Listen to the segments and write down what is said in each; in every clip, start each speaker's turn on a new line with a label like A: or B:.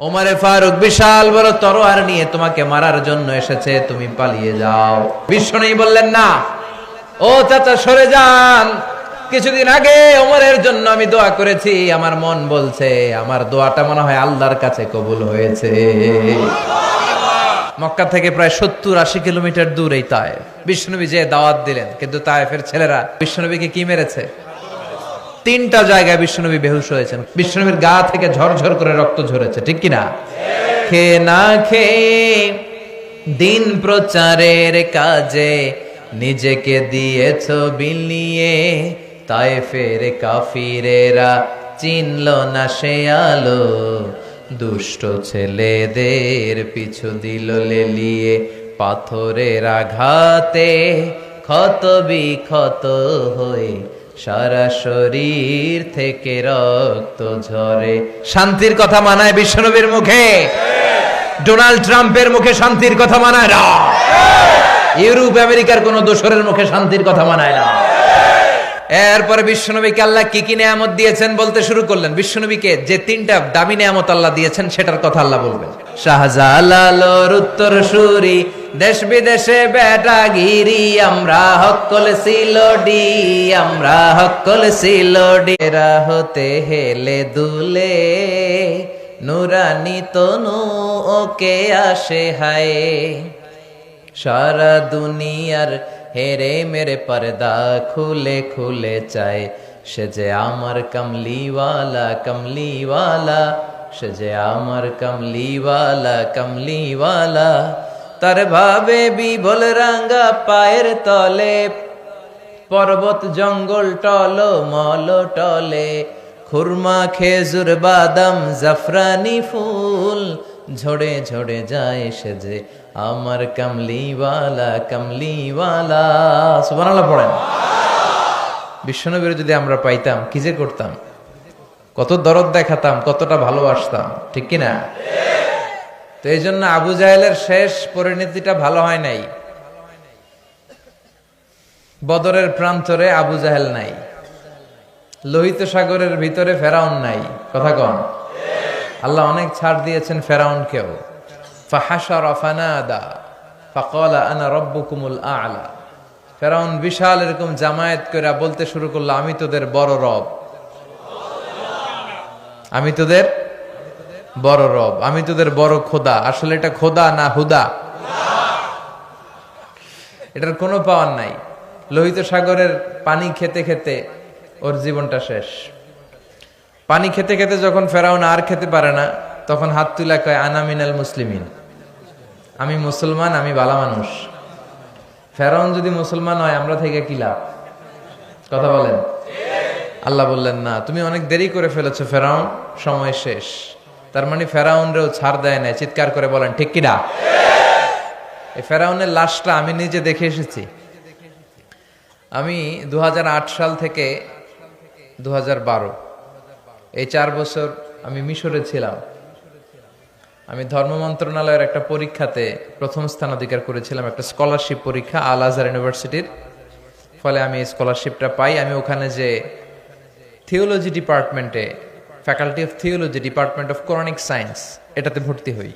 A: ওমরে ফারুক বিশাল বড় তরোয়ার নিয়ে তোমাকে মারার জন্য এসেছে, তুমি পালিয়ে যাও। বিশ্বনবী বললেন না, ও চাচা সরে যান, কিছুদিন আগে ওমরের জন্য আমি দোয়া করেছি, আমার মন বলছে আমার দোয়াটা মনে হয় আল্লাহর কাছে কবুল হয়েছে। মক্কা থেকে প্রায় 70-80 কিলোমিটার দূর এই তায়েফ। বিশ্বনবী যে দাওয়াত দিলেন, কিন্তু তায়েফের ছেলেরা বিশ্বনবীকে কি মেরেছে? 3টা জায়গায় বিশ্বনবী বেহুশ হয়েছেন। বিশ্বনবীর গা থেকে ঝরঝর করে রক্ত ঝরেছে, ঠিক কিনা? খেয়ে না খেয়ে দিন প্রচারের কাজে নিজেকে দিয়েছ বিলিয়ে, তায়েফের কাফিরেরা চিনল না সে আলো, দুষ্ট ছেলেদের পিছু দিল লেলিয়ে, পাথরের আঘাতে ক্ষত বিক্ষত হয়ে সারা শরীর থেকে রক্ত ঝরে। শান্তির কথা মানায় বিশ্বনবীর মুখে? ডোনাল্ড ট্রাম্পের মুখে শান্তির কথা মানায় না। ইউরোপ আমেরিকার কোন দোসরের মুখে শান্তির কথা মানায় না। এরপরে বিশ্বনবীকে আল্লাহ কি কি নিয়ামত দিয়েছেন বলতে শুরু করলেন। বিশ্বনবীকে যে 3টা দামি নিয়ামত আল্লাহ দিয়েছেন সেটার কথা আল্লাহ বলবেন। শাহজালালোর উত্তর সুরি, দেশ বিদেশে বেটাগিরি, আমরা হক্কল সিলোডি, আমরা হক্কল সিলোডি, এরা হতে হেলে দুলে নুরানি তনু ওকে আসে হায়, সারা দুনিয়ার হেরে মেরে পর্দা খুলে খুলে চায়, সে যে আমার কমলিওয়ালা কমলিওয়ালা, সে যে আমার কমলিওয়ালা কমলিওয়ালা, তার ভাবে বিবল রাঙ্গা পায়ের তলে, পর্বত জঙ্গল টল মল টলে, খুরমা খেজুর বাদাম জাফরানি ফুল ঝড়ে ঝড়ে যায়, সে যে আমার কমলিওয়ালা কমলিওয়ালা। সুবহানাল্লাহ পড়েন। বিশ্বনবীর যদি আমরা পাইতাম কি যে করতাম, কত দরদ দেখাতাম, কতটা ভালোবাসতাম, ঠিক কিনা? তো এই জন্য আবু জাহেলের শেষ পরিণতিটা ভালো হয় নাই। বদরের প্রান্তরে আবু জাহেল নাই, লোহিত সাগরের ভিতরে ফেরাউন নাই। কথা কন। আল্লাহ অনেক ছাড় দিয়েছেন ফেরাউনকেও। ফাহাশারা ফানাদা ফাকালা আনা রাব্বুকুমুল আ'লা। ফেরাউন বিশাল এরকম জামায়াত করে বলতে শুরু করলো, আমি তোদের বড় রব, আমি তোদের বড় রব, আমি তোদের বড় খোদা। আসলে এটা খোদা না হুদা, এটার কোনো পাওয়ার নাই। লোহিত সাগরের পানি খেতে খেতে ওর জীবনটা শেষ। পানি খেতে খেতে যখন ফেরাউন আর খেতে পারে না, তখন হাত তুলা কয় আনা মিনাল মুসলিমিন, আমি মুসলমান, আমি ভালো মানুষ। ফেরাউন যদি মুসলমান হয় আমরা থেকে কি লাভ? কথা বলেন। আল্লাহ বললেন না, তুমি অনেক দেরি করে ফেলেছো ফেরাউন, সময় শেষ। তার মানে ফেরাউনরেও ছাড় দেয় না। চিৎকার করে বলেন ঠিক কিনা? এই ফেরাউনের লাশটা আমি নিজে দেখে এসেছি। আমি 2008 সাল থেকে 2012 এই 4 বছর আমি মিশরে ছিলাম। আমি ধর্ম মন্ত্রণালয়ের একটা পরীক্ষাতে প্রথম স্থান অধিকার করেছিলাম, একটা স্কলারশিপ পরীক্ষা আল আজহার ইউনিভার্সিটির। ফলে আমি এই স্কলারশিপটা পাই। আমি ওখানে যে থিওলজি ডিপার্টমেন্টে, faculty of theology, department of Quranic science, এটাতে ভর্তি হই।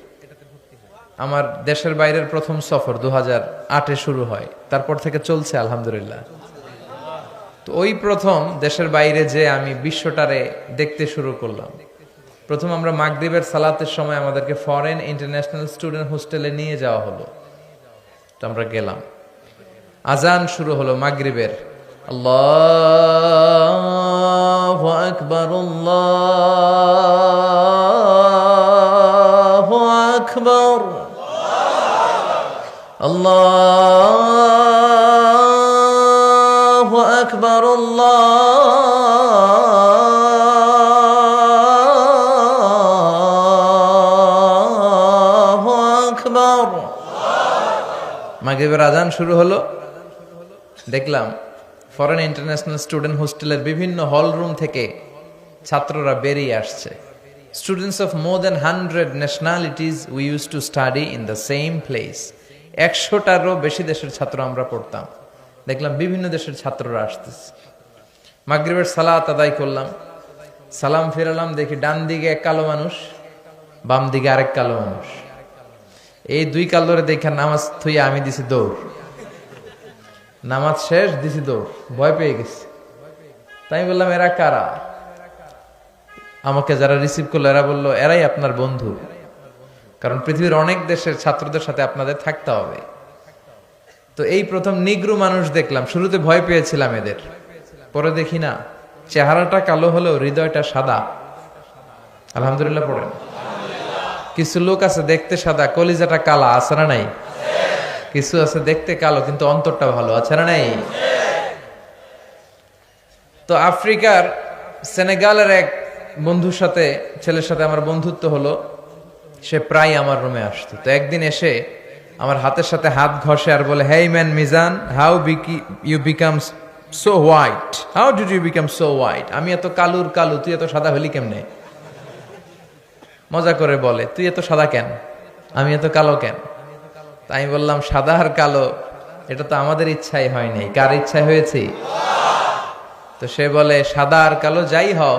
A: আমার দেশের বাইরের প্রথম সফর 2008-এ শুরু হয়, তারপর থেকে চলছে আলহামদুলিল্লাহ। তো ওই প্রথম দেশের বাইরে যে আমি বিশ্বটারে দেখতে শুরু করলাম। প্রথম আমরা মাগরিবের সালাতের সময় আমাদেরকে ফরেন ইন্টারন্যাশনাল স্টুডেন্ট হোস্টেলে নিয়ে যাওয়া হলো। তো আমরা গেলাম, আজান শুরু হলো মাগরিবের। আল্লাহু আকবার আল্লাহু আকবার আল্লাহু আকবার আল্লাহু আকবার। মাগরিবের আজান শুরু হলো। দেখলাম ফরেন ইন্টারন্যাশনাল স্টুডেন্ট হোস্টেলের বিভিন্ন হল রুম থেকে ছাত্ররা বেরিয়ে আসছে। Students of more than 100 nationalities we use to study in the same place. 100টারও বেশি দেশের ছাত্র আমরা পড়তাম। দেখলাম বিভিন্ন দেশের ছাত্ররা আসতেছে। মাগরিবের সালাত আদায় করলাম, সালাম ফিরালাম, দেখি ডান দিকে এক কালো মানুষ, বাম দিকে আরেক কালো মানুষ। এই দুই কালোরে দেখে নামাজ থুইয়া আমি দিছি দৌড়, নামাজ শেষ দিছি দৌড়, ভয় পেয়ে গেছি। তাই বললাম এরা কারা? আমাকে যারা রিসিভ করলো এরা বললো এরাই আপনার বন্ধু, কারণ পৃথিবীর অনেক দেশের ছাত্রদের সাথে আপনাদের থাকতে হবে। তো এই প্রথম নিগ্রো মানুষ দেখলাম, শুরুতে ভয় পেয়েছিলাম এদের, পরে দেখি না চেহারাটা কালো হলেও হৃদয়টা সাদা। আলহামদুলিল্লাহ পড়েন। কিছু লোক আছে দেখতে সাদা কলিজাটা কালা, আছে না নাই? কিছু আছে দেখতে কালো কিন্তু অন্তরটা ভালো, আছে না নাই? তো আফ্রিকার সেনেগালের এক বন্ধুর সাথে, ছেলের সাথে আমার বন্ধুত্ব হলো। সে প্রায় আমার রুমে আসতো। তো একদিন এসে আমার হাতের সাথে হাত ঘষে আর বলে, hey man Mizan, how you become so white, how did you become so white? আমি এত কালুর কালু, তুই এত সাদা হলি কেমনে? মজা করে বলে, তুই এত সাদা কেন, আমি এত কালো কেন? তাই আমি বললাম, সাদা আর কালো এটা তো আমাদের ইচ্ছাই হয়নি, কার ইচ্ছায় হয়েছে? তো সে বলে, সাদা আর কালো যাই হও,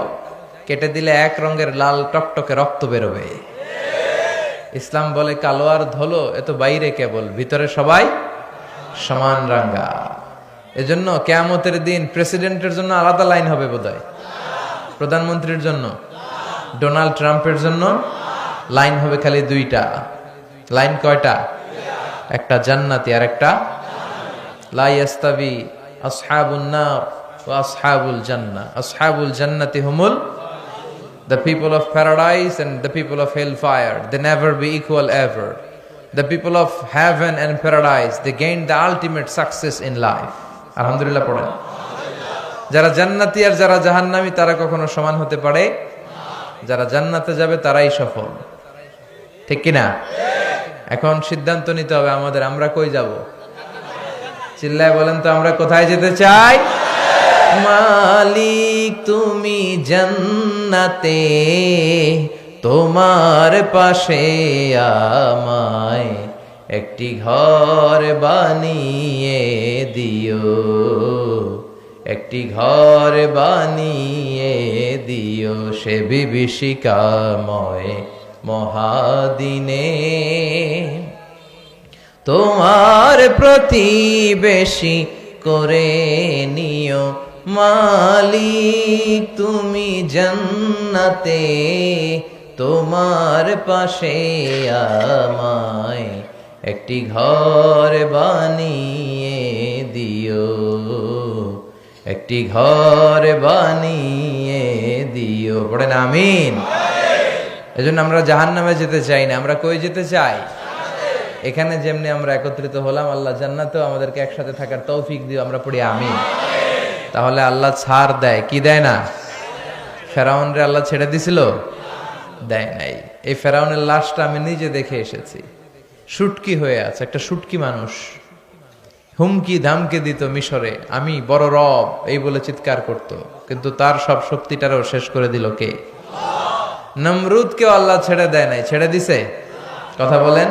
A: কেটে দিলে এক রঙের লাল টকটকে রক্ত বেরোবে। ইসলাম বলে কালো আর ধলো এ তো বাইরে কেবল, ভিতরে সবাই সমান রাঙ্গা। এজন্য কিয়ামতের দিন প্রেসিডেন্টের জন্য আলাদা লাইন হবে বোধহয়, প্রধানমন্ত্রীর জন্য, ডোনাল্ড ট্রাম্পের জন্য লাইন হবে খালি দুইটা। লাইন কয়টা? একটা জান্নাতি আর একটা লা ইয়াস্তাবি আসহাবুন নার ওয়া আসহাবুল জান্নাহ। আসহাবুল জান্নাতি হুমুল the people of paradise and the people of hellfire, they never be equal ever. The people of heaven and paradise, they gain the ultimate success in life. আলহামদুলিল্লাহ পড়েন। যারা জান্নাতি আর যারা জাহান্নামী তারা কখনো সমান হতে পারে? যারা জান্নাতে যাবে তারাই সফল, ঠিক কিনা? এখন সিদ্ধান্ত নিতে হবে আমাদের, আমরা কই যাব? চিল্লায় বলেন তো, আমরা কোথায় যেতে চাই? মালিক তুমি জান্নাতে, তোমার পাশে আমায় একটি ঘর বানিয়ে দিও, একটি ঘর বানিয়ে দিও সে বিভীষিকাময় মহাদিনে, তোমার প্রতিবেশী করে নিও মালিক তুমি জান্নাতে, তোমার পাশে আমায় একটি ঘর বানিয়ে দিও, একটি ঘর বানিয়ে দিও। পড়েন আমিন। এজন্য আমরা জাহান্নামে যেতে চাই না, আমরা কই যেতে চাই? এখানে যেমনি আমরা একত্রিত হলাম, আল্লাহ জান্নাতেও আমাদেরকে একসাথে থাকার তৌফিক দিও, আমরা পড়ি আমিন। তাহলে আল্লাহ ছাড় দেয় কি দেয় না? ফেরাউন রে আল্লাহ ছেড়ে দিছিল? দেয় নাই। এই ফেরাউনের লাশটা আমি নিজে দেখে এসেছি, শুটকি হয়ে আছে, একটা শুটকি মানুষ হুমকি ধামকে দিত মিশরে, আমি বড় রব এই বলে চিৎকার করত, কিন্তু তার সব শক্তিটারও শেষ করে দিল কে? নমরুদকেও আল্লাহ ছেড়ে দেয় নাই, ছেড়ে দিছে? কথা বলেন।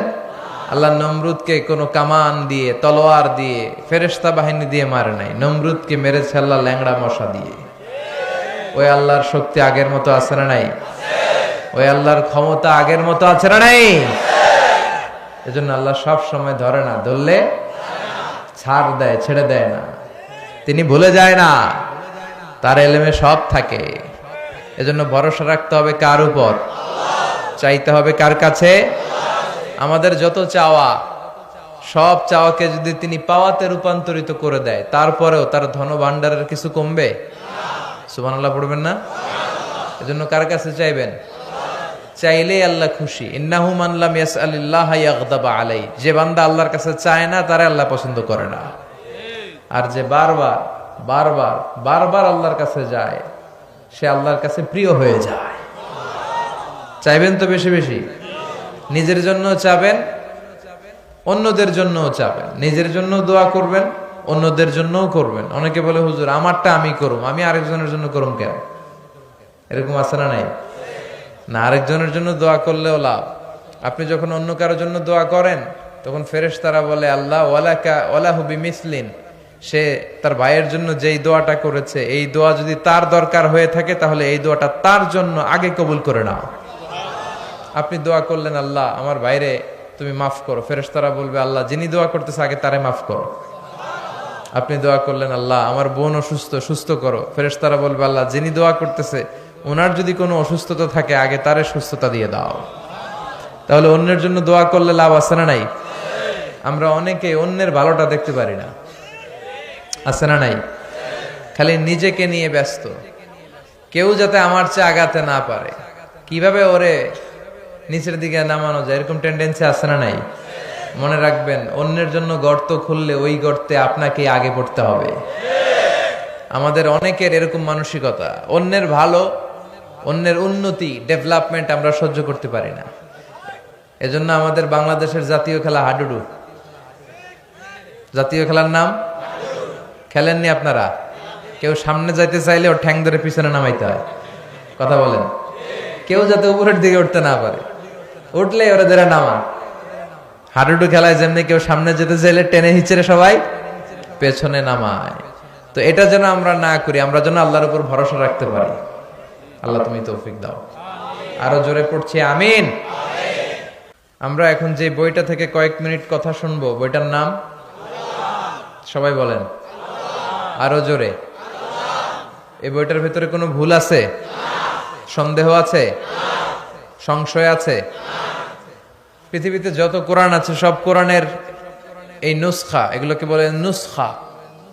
A: আল্লাহ নমরুদকে কোনো কামান দিয়ে, তলোয়ার দিয়ে, ফেরেশতা বাহিনী দিয়ে মারে নাই, নমরুদকে মেরেছে আল্লাহ ল্যাংড়া মশা দিয়ে। ওই আল্লাহর শক্তি আগের মতো আছে না নাই? ওই আল্লাহর ক্ষমতা আগের মতো আছে না নাই? এজন্য আল্লাহ সব সময় ধরে না, ধরলে ছাড় দেয়, ছেড়ে দেয় না। তিনি ভুলে যায় না, তার এলেমে সব থাকে। এজন্য ভরসা রাখতে হবে কার উপর? চাইতে হবে কার কাছে? আমাদের যত চাওয়া, সব চাওয়াকে যদি তিনি পাওয়াতে রূপান্তরিত করে দেয়, তারপরেও তার ধন ভান্ডারের কিছু কমবে? সুবহানাল্লাহ পড়বেন না? এজন্য কার কাছে চাইবেন? চাইলেই আল্লাহ খুশি। ইন্নাহু মান লাম ইয়াসআলিল্লাহ ইয়াগদাবা আলাই। যে বান্দা আল্লাহর কাছে চায় না তারে আল্লাহ পছন্দ করে না। আর যে বারবার বারবার বারবার আল্লাহর কাছে যায়, সে আল্লাহর কাছে প্রিয় হয়ে যায়। চাইবেন তো বেশি বেশি, নিজের জন্য চাবেন, অন্যদের জন্যও চাবেন। নিজের জন্য দোয়া করবেন, অন্যদের জন্যও করবেন। অনেকে বলে হুজুর আমারটা আমি করুম, আমি আরেকজনের জন্য করুম কেন? এরকম আছে না নাই? না, আরেকজনের জন্য দোয়া করলেও লাভ। আপনি যখন অন্য কারোর জন্য দোয়া করেন তখন ফেরেশতারা বলে আল্লাহ ওয়ালাকা ওয়ালাহু বিমিসলিন, সে তার ভাইয়ের জন্য যেই দোয়াটা করেছে এই দোয়া যদি তার দরকার হয়ে থাকে তাহলে এই দোয়াটা তার জন্য আগে কবুল করে নাও। আপনি দোয়া করলেন, আল্লাহ আমার ভাইরে তুমি মাফ করো, ফেরেশতারা বলবে আল্লাহ যিনি দোয়া করতেছে আগে তারে মাফ করো। আপনি দোয়া করলেন, আল্লাহ আমার বোন অসুস্থ, সুস্থ করো, ফেরেশতারা বলবে আল্লাহ যিনি দোয়া করতেছে ওনার যদি কোনো অসুস্থতা থাকে আগে তারে সুস্থতা দিয়ে দাও। তাহলে অন্যের জন্য দোয়া করলে লাভ আছে না নাই? আমরা অনেকে অন্যের ভালোটা দেখতে পারি না, আছে না নাই? খালি নিজেকে নিয়ে ব্যস্ত, কেউ যাতে আমার চেয়ে আগাতে না পারে, কিভাবে ওরে নিচের দিকে নামানো যায়, এরকম টেন্ডেন্সি আছে না নাই? মনে রাখবেন, অন্যের জন্য গর্ত খুললে ওই গর্তে আপনাকে আগে পড়তে হবে। আমাদের অনেকের এরকম মানসিকতা, অন্যের ভালো, অন্যের উন্নতি, ডেভেলপমেন্ট আমরা সহ্য করতে পারি না। এজন্য আমাদের বাংলাদেশের জাতীয় খেলা হাডুডু। জাতীয় খেলার নাম খেলেননি আপনারা? কেউ সামনে যাইতে চাইলে ওর ঠ্যাং ধরে পিছনে নামাইতে হয়। কথা বলেন, কেউ যাতে উপরের দিকে উঠতে না পারে, উঠলে ওরা ধরে নামা। হাডুডু খেলায় যেমনি কেউ সামনে যেতে চাইলে টেনে হিচড়ে সবাই পেছনে নামায়। তো এটা যেন আমরা না করি, আমরা যেন আল্লাহর উপর ভরসা রাখতে পারি। আল্লাহ তুমি তৌফিক দাও। আরো জোরে পড়ছি আমিন। আমরা এখন যে বইটা থেকে কয়েক মিনিট কথা শুনবো, বইটার নাম সবাই বলেন, আরো জোরে। এই বইটার ভেতরে কোনো ভুল আছে? সন্দেহ আছে? সংশয় আছে? পৃথিবীতে যত কোরআন আছে সব কোরআনের এই নুসখা, এগুলোকে বলে নুসখা।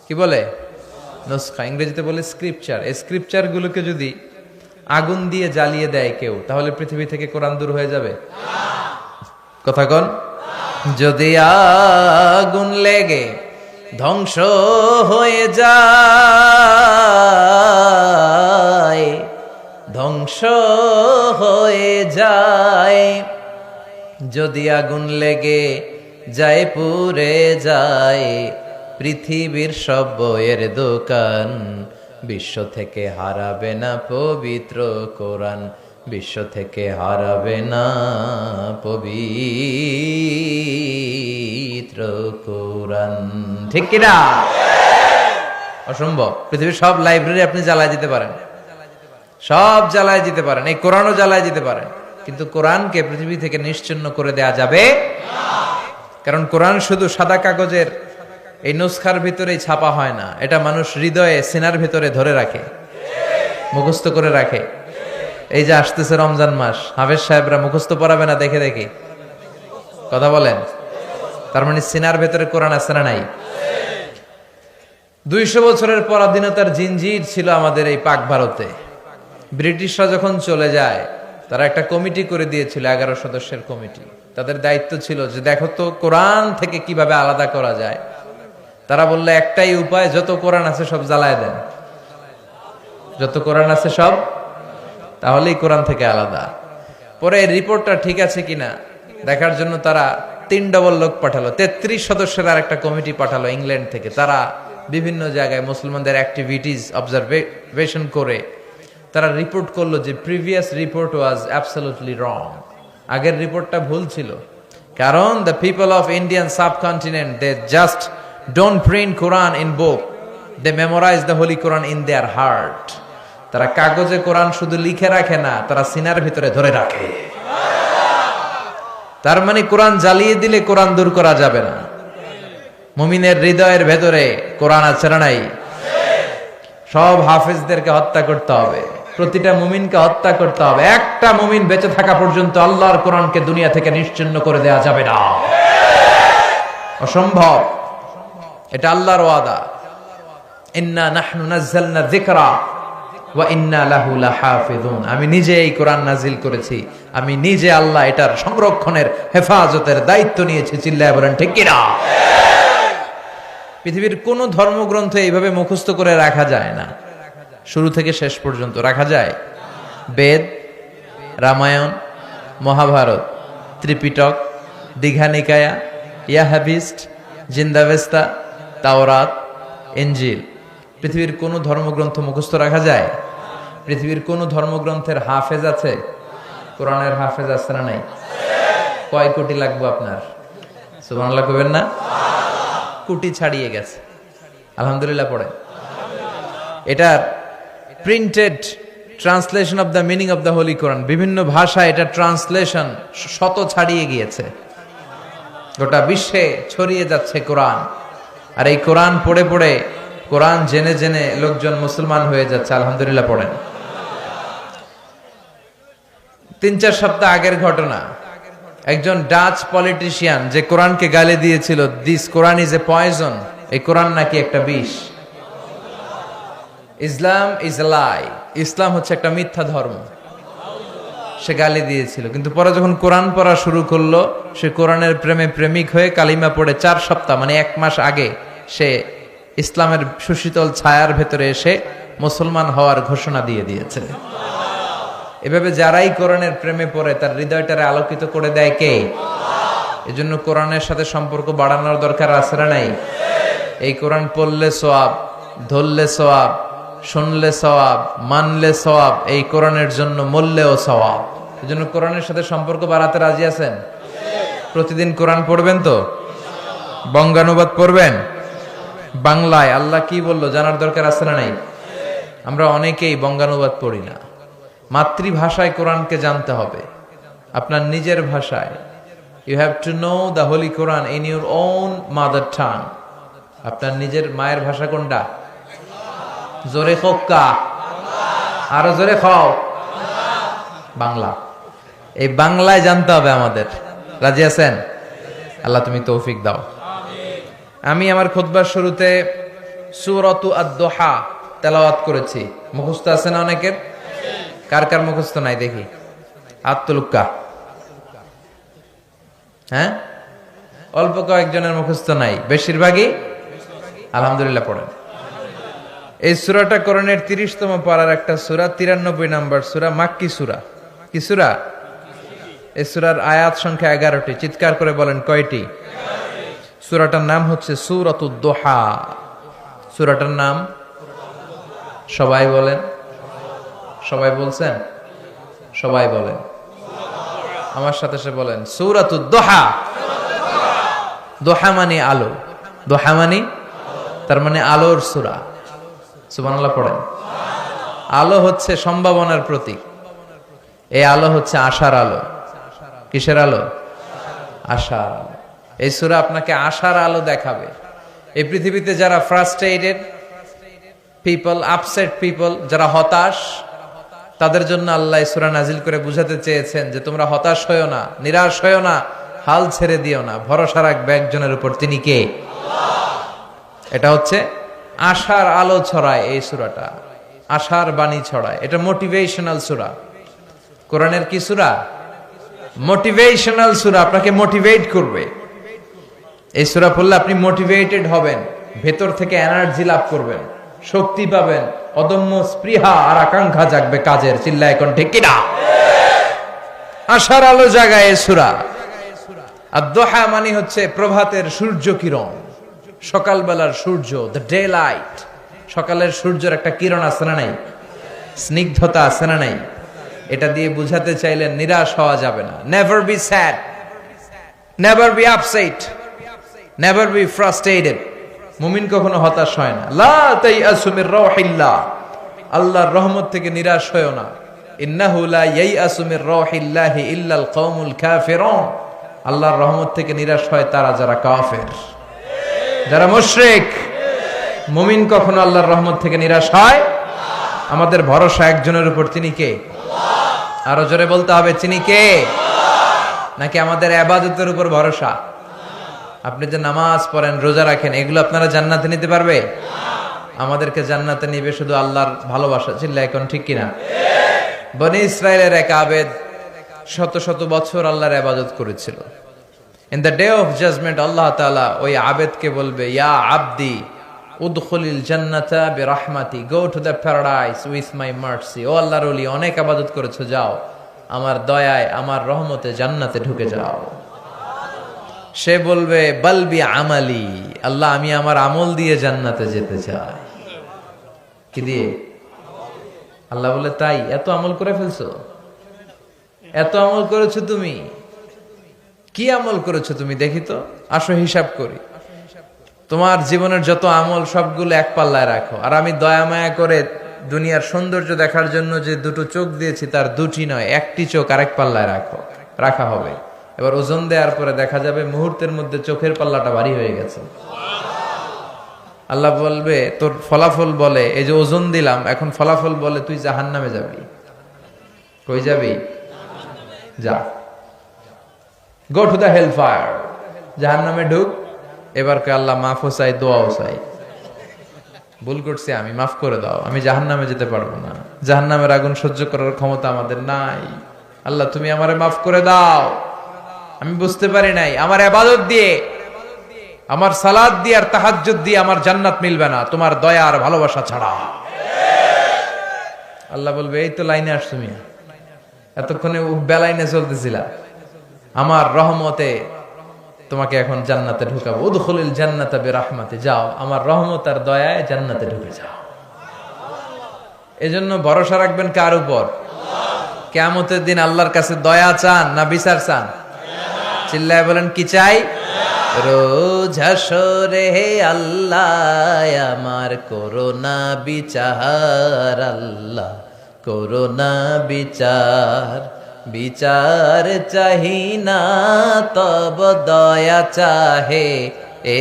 A: কি বলে? নুসখা। ইংরেজিতে বলে স্ক্রিপচার। এই স্ক্রিপচার গুলোকে যদি আগুন দিয়ে জ্বালিয়ে দেয় কেউ, তাহলে পৃথিবী থেকে কোরআন দূর হয়ে যাবে? কথা কন। যদি আগুন লেগে ধ্বংস হয়ে যায়, ধ্বংস হয়ে যায়, যদি আগুন লেগে যায় পুড়ে যায় পৃথিবীর সব বইয়ের দোকান, বিশ্ব থেকে হারাবে না পবিত্র কোরআন, বিশ্ব থেকে হারাবে না পবিত্র কোরআন। ঠিক কিনা? অসম্ভব। পৃথিবীর সব লাইব্রেরি আপনি জ্বালায় দিতে পারেন, সব জ্বালায় দিতে পারেন, এই কোরআনও জ্বালায় দিতে পারেন, কিন্তু কোরআনকে পৃথিবী থেকে নিশ্চিহ্ন করে দেয়া যাবে না। কারণ কোরআন শুধু সাদা কাগজের এই নুসখার ভিতরেই ছাপা হয় না, এটা মানুষ হৃদয়ে, সিনার ভিতরে ধরে রাখে, মুখস্থ করে রাখে। এই যে আসতেছে রমজান মাস, হাফেজ সাহেবরা মুখস্থ পড়াবে না দেখে দেখে? কথা বলেন। তার মানে সিনার ভেতরে কোরআন আছে না নাই? 200 বছরের পরাধীনতার জিনজির ছিল আমাদের এই পাক ভারতে। ব্রিটিশরা যখন চলে যায়, তারা একটা কমিটি করে দিয়েছিল, 11 সদস্যের কমিটি। তাদের দায়িত্ব ছিল যে দেখো তো কোরআন থেকে কিভাবে আলাদা করা যায়। তারা বললে একটাই উপায়, যত কোরআন আছে সব জ্বালায় দেন, যত কোরআন আছে সব, তাহলেই কোরআন থেকে আলাদা। পরে এই রিপোর্টটা ঠিক আছে কিনা দেখার জন্য তারা 3 ডবল লোক পাঠালো, 33 সদস্যের আর একটা কমিটি পাঠালো ইংল্যান্ড থেকে। তারা বিভিন্ন জায়গায় মুসলমানদের অ্যাক্টিভিটিস অবজারভেশন করে তারা রিপোর্ট করলো যে previous report was absolutely wrong. আগের রিপোর্টটা ভুল ছিল, কারণ the people of Indian subcontinent they just don't print Quran in book, they memorize the holy Quran in their heart. তারা কাগজে কোরআন শুধু লিখে রাখে না, তারা সিনার ভিতরে ধরে রাখে। তার মানে কোরআন জ্বালিয়ে দিলে কোরআন দূর করা যাবে না। মুমিনের হৃদয়ের ভেতরে কোরআন আছে না নাই? সব হাফেজদেরকে হত্যা করতে হবে, প্রতিটা মুমিনকে হত্যা করতে হবে। একটা মুমিন বেঁচে থাকা পর্যন্ত আল্লাহর কোরআনকে দুনিয়া থেকে নিশ্চিহ্ন করে দেয়া যাবে না, অসম্ভব। এটা আল্লাহর ওয়াদা, ইন্না নাহনু নাযালনা যিকরা ওয়া ইন্না লাহু লাহাফিজুন। আমি নিজে এই কোরআন নাজিল করেছি, আমি নিজে আল্লাহ এটার সংরক্ষণের, হেফাজতের দায়িত্ব নিয়েছি। চিল্লায় বলেন ঠিক কিনা? পৃথিবীর কোন ধর্মগ্রন্থ এইভাবে মুখস্থ করে রাখা যায় না, শুরু থেকে শেষ পর্যন্ত রাখা যায়? বেদ, রামায়ণ, মহাভারত, ত্রিপিটক, দীঘানিকায়া, ইয়াহাবিস্ট, জিন্দাবেস্তা, তাওরাত, ইনজিল, পৃথিবীর কোন ধর্মগ্রন্থ মুখস্থ রাখা যায়? পৃথিবীর কোন ধর্মগ্রন্থের হাফেজ আছে? কোরআনের হাফেজ আছে না নাই? কয় কোটি লাগবে আপনার? সুবহানাল্লাহ কইবেন না? কোটি ছাড়িয়ে গেছে। আলহামদুলিল্লাহ পড়ে। এটার printed translation of the meaning of the holy Quran, বিভিন্ন ভাষায় এটা ট্রান্সলেশন শত ছাড়িয়ে গিয়েছে, গোটা বিশ্বে ছড়িয়ে যাচ্ছে কোরআন। আর এই কোরআন পড়ে পড়ে, কোরআন জেনে জেনে লোকজন মুসলমান হয়ে যাচ্ছে। আলহামদুলিল্লাহ পড়েন। 3-4 সপ্তাহ আগের ঘটনা, একজন ডাচ পলিটিশিয়ান যে কোরআনকে গালি দিয়েছিল, this Quran is a poison, এই কোরআন নাকি একটা বিষ, ইসলাম ইজ এ লাই, ইসলাম হচ্ছে একটা মিথ্যা ধর্ম, সে গালি দিয়েছিল। কিন্তু পরে যখন কোরআন পড়া শুরু করলো, সে কোরআনের প্রেমে প্রেমিক হয়ে কালিমা পড়ে 4 সপ্তাহ মানে 1 মাস আগে সে ইসলামের সুশীতল ছায়ার ভেতরে এসে মুসলমান হওয়ার ঘোষণা দিয়ে দিয়েছে। এভাবে যারাই কোরআনের প্রেমে পড়ে তার হৃদয়টারে আলোকিত করে দেয় কে? এজন্য কোরআনের সাথে সম্পর্ক বাড়ানোর দরকার আছে না নাই? এই কোরআন পড়লে সওয়াব, ধরলে সওয়াব, শুনলে সওয়াব, মানলে সওয়াব, এই কোরআনের জন্য মরলেও সওয়াব। এজন্য কোরআনের সাথে সম্পর্ক বাড়াতে রাজি আছেন? প্রতিদিন কোরআন পড়বেন তো? বঙ্গানুবাদ পড়বেন? বাংলায় আল্লাহ কি বললো জানার দরকার আছে না নাই? আমরা অনেকেই বঙ্গানুবাদ পড়ি না। মাতৃভাষায় কোরআনকে জানতে হবে, আপনার নিজের ভাষায়। You have to know the holy Quran in your own mother tongue. আপনার নিজের মায়ের ভাষা কোনটা? জোরে খোকা, আরো জোরে খাও, বাংলা। এই বাংলায় জানতে হবে আমাদের। রাজি আছেন? আল্লাহ তুমি তৌফিক দাও। আমি আমার খুতবার শুরুতে সূরাতু আদ-দুহা তেলাওয়াত করেছি, মুখস্থ আছে না অনেকের? কার কার মুখস্থ নাই দেখি আত্মলুক্কা। হ্যাঁ, অল্প কয়েকজনের মুখস্থ নাই, বেশিরভাগই আলহামদুলিল্লাহ পড়েন। এই সূরাটা কোরআনের 30তম পারার একটা সূরা, 93 নম্বর সূরা, মাক্কি সূরা। কি সূরা? এই সূরার আয়াত সংখ্যা 11টি। চিৎকার করে বলেন কয়টি? সূরাটার নাম হচ্ছে সূরাতুদ দুহা। সূরাটার নাম সবাই বলেন। সবাই বলছেন? সবাই বলেন, আমার সাথে সে বলেন সূরাতুদ দুহা। দুহা মানে আলো, দুহা মানে তার মানে আলোর সূরা। সুবহানাল্লাহ পড়েন। আলো হচ্ছে সম্ভাবনার প্রতীক। এই আলো হচ্ছে আশার আলো। কিসের আলো? আশার আলো। এই সূরা আপনাকে আশার আলো দেখাবে। এই পৃথিবীতে যারা ফ্রাস্ট্রেটেড পিপল, আপসেট পিপল, যারা হতাশ, তাদের জন্য আল্লাহ এই সূরা নাজিল করে বুঝাতে চেয়েছেন যে তোমরা হতাশ হয়ো না, নিরাশ হয়ো না, হাল ছেড়ে দিও না, ভরসা রাখবে একজনের উপর, তিনি কে? এটা হচ্ছে আশার আলো ছড়ায়। এই সূরাটা আশার বাণী ছড়ায়। এটা মোটিভেশনাল সূরা। কোরআনের কি সূরা? মোটিভেশনাল সূরা, আপনাকে মোটিভেট করবে। এই সূরা পড়লে আপনি মোটিভেটেড হবেন, ভেতর থেকে এনার্জি লাভ করবেন, শক্তি পাবেন, অদম্য স্পৃহা আর আকাঙ্ক্ষা জাগবে কাজের। চিল্লায় এখন ঠিক কিনা? আশার আলো জাগায় এই সূরা। আদ-দুহা মানে হচ্ছে প্রভাতের সূর্য কিরণ, সকালবেলার সূর্য, দ্য ডে লাইট। সকালের সূর্যের একটা কিরণ আছে না নাই? স্নিগ্ধতা আছে না নাই? এটা দিয়ে বুঝাতে চাইলেন নিরাশ হওয়া যাবে না। Never be sad, never be upset, never be frustrated. মুমিন কখনো হতাশ হয় না। লা তাইআসু মির রাউহিল্লাহ, আল্লাহর রহমত থেকে নিরাশ হয়ো না। ইন্নাহু লা ইয়াইআসু মির রাউহিল্লাহি ইল্লাল কওমুল কাফিরুন, আল্লাহর রহমত থেকে নিরাশ হয় তারা যারা কাফের, যারা মুশরিক। মুমিন কখনো আল্লাহর রহমত থেকে নিরাশ হয়? আমাদের ভরসা একজনের উপর, তিনি কে? আরো জোরে বলতে হবে, তিনি কে? নাকি আমাদের ইবাদতের উপর ভরসা? আপনি যে নামাজ পড়েন, রোজা রাখেন, এগুলো আপনারা জান্নাতে নিতে পারবে? আমাদেরকে জান্নাতে নিবে শুধু আল্লাহর ভালোবাসা। চিল্লায় এখন ঠিক কিনা? বনি ইসরায়েলের এক আবেদ শত শত বছর আল্লাহর ইবাদত করেছিল। In the day of judgment Allah তাআলা ওই আবেদকে বলবে, ইয়া আবদি উদখুলিল জান্নাতা বিরহমাতি, go to the paradise with my mercy. ও আল্লাহর ওলি, অনেক ইবাদত করেছো, যাও আমার দয়ায়, আমার রহমতে জান্নাতে ঢুকে যাও। সে বলবে, বলবি আমালি, আল্লাহ আমি আমার আমল দিয়ে জান্নাতে যেতে চাই। কি দিয়ে? আল্লাহ বলে, তাই এত আমল করে ফেলছো? এত আমল করেছো তুমি? কি আমল করেছো তুমি দেখি তো, আসো হিসাব করি। তোমার জীবনের যত আমল সবগুলো এক পাল্লায় রাখো, আর আমি দয়া মায়া করে দুনিয়ার সৌন্দর্য দেখার জন্য যে দুটো চোখ দিয়েছি তার দুটি নয়, একটি চোখ আরেক পাল্লায় রাখা হবে। এবার ওজন দেওয়ার পরে দেখা যাবে মুহূর্তের মধ্যে চোখের পাল্লাটা ভারী হয়ে গেছে। আল্লাহ বলবে, তোর ফলাফল বলে, এই যে ওজন দিলাম, এখন ফলাফল বলে তুই জাহান্নামে যাবি। কই যাবি? যা, go to the hell fire, জাহান্নামে ঢুক। এবার কে আল্লাহ মাফও চাই, দোয়াও চাই, ভুল করছি আমি, মাফ করে দাও, আমি জাহান্নামে যেতে পারবো না, জাহান্নামের আগুন সহ্য করার ক্ষমতা আমাদের নাই, আল্লাহ তুমি আমারে মাফ করে দাও, আমি বুঝতে পারি নাই, আমার ইবাদত দিয়ে, আমার সালাত দিয়ে আর তাহাজ্জুদ দিয়ে আমার জান্নাত মিলবে না তোমার দয়া আর ভালোবাসা ছাড়া। আল্লাহ বলবে, এই তো লাইনে আসছো মিয়া, এতক্ষণে বেলাইনে চলতেছিলা, আমার রহমতে তোমাকে এখন জান্নাতে ঢুকাবো। উদখুলিল জান্নাতা বিরাহমাতি, যাও আমার রহমত আর দয়ায় জান্নাতে ঢুকে যাও। এজন্য ভরসা রাখবেন কার উপর? কিয়ামতের দিন আল্লাহর কাছে দয়া চান না বিচার চান? চিল্লায় বলেন, কি চাই? রোজ হাসরে আল্লাহ আমার করোনা বিচার, আল্লাহ করোনা বিচার, বিচার চাহি না তব দয়া চাহে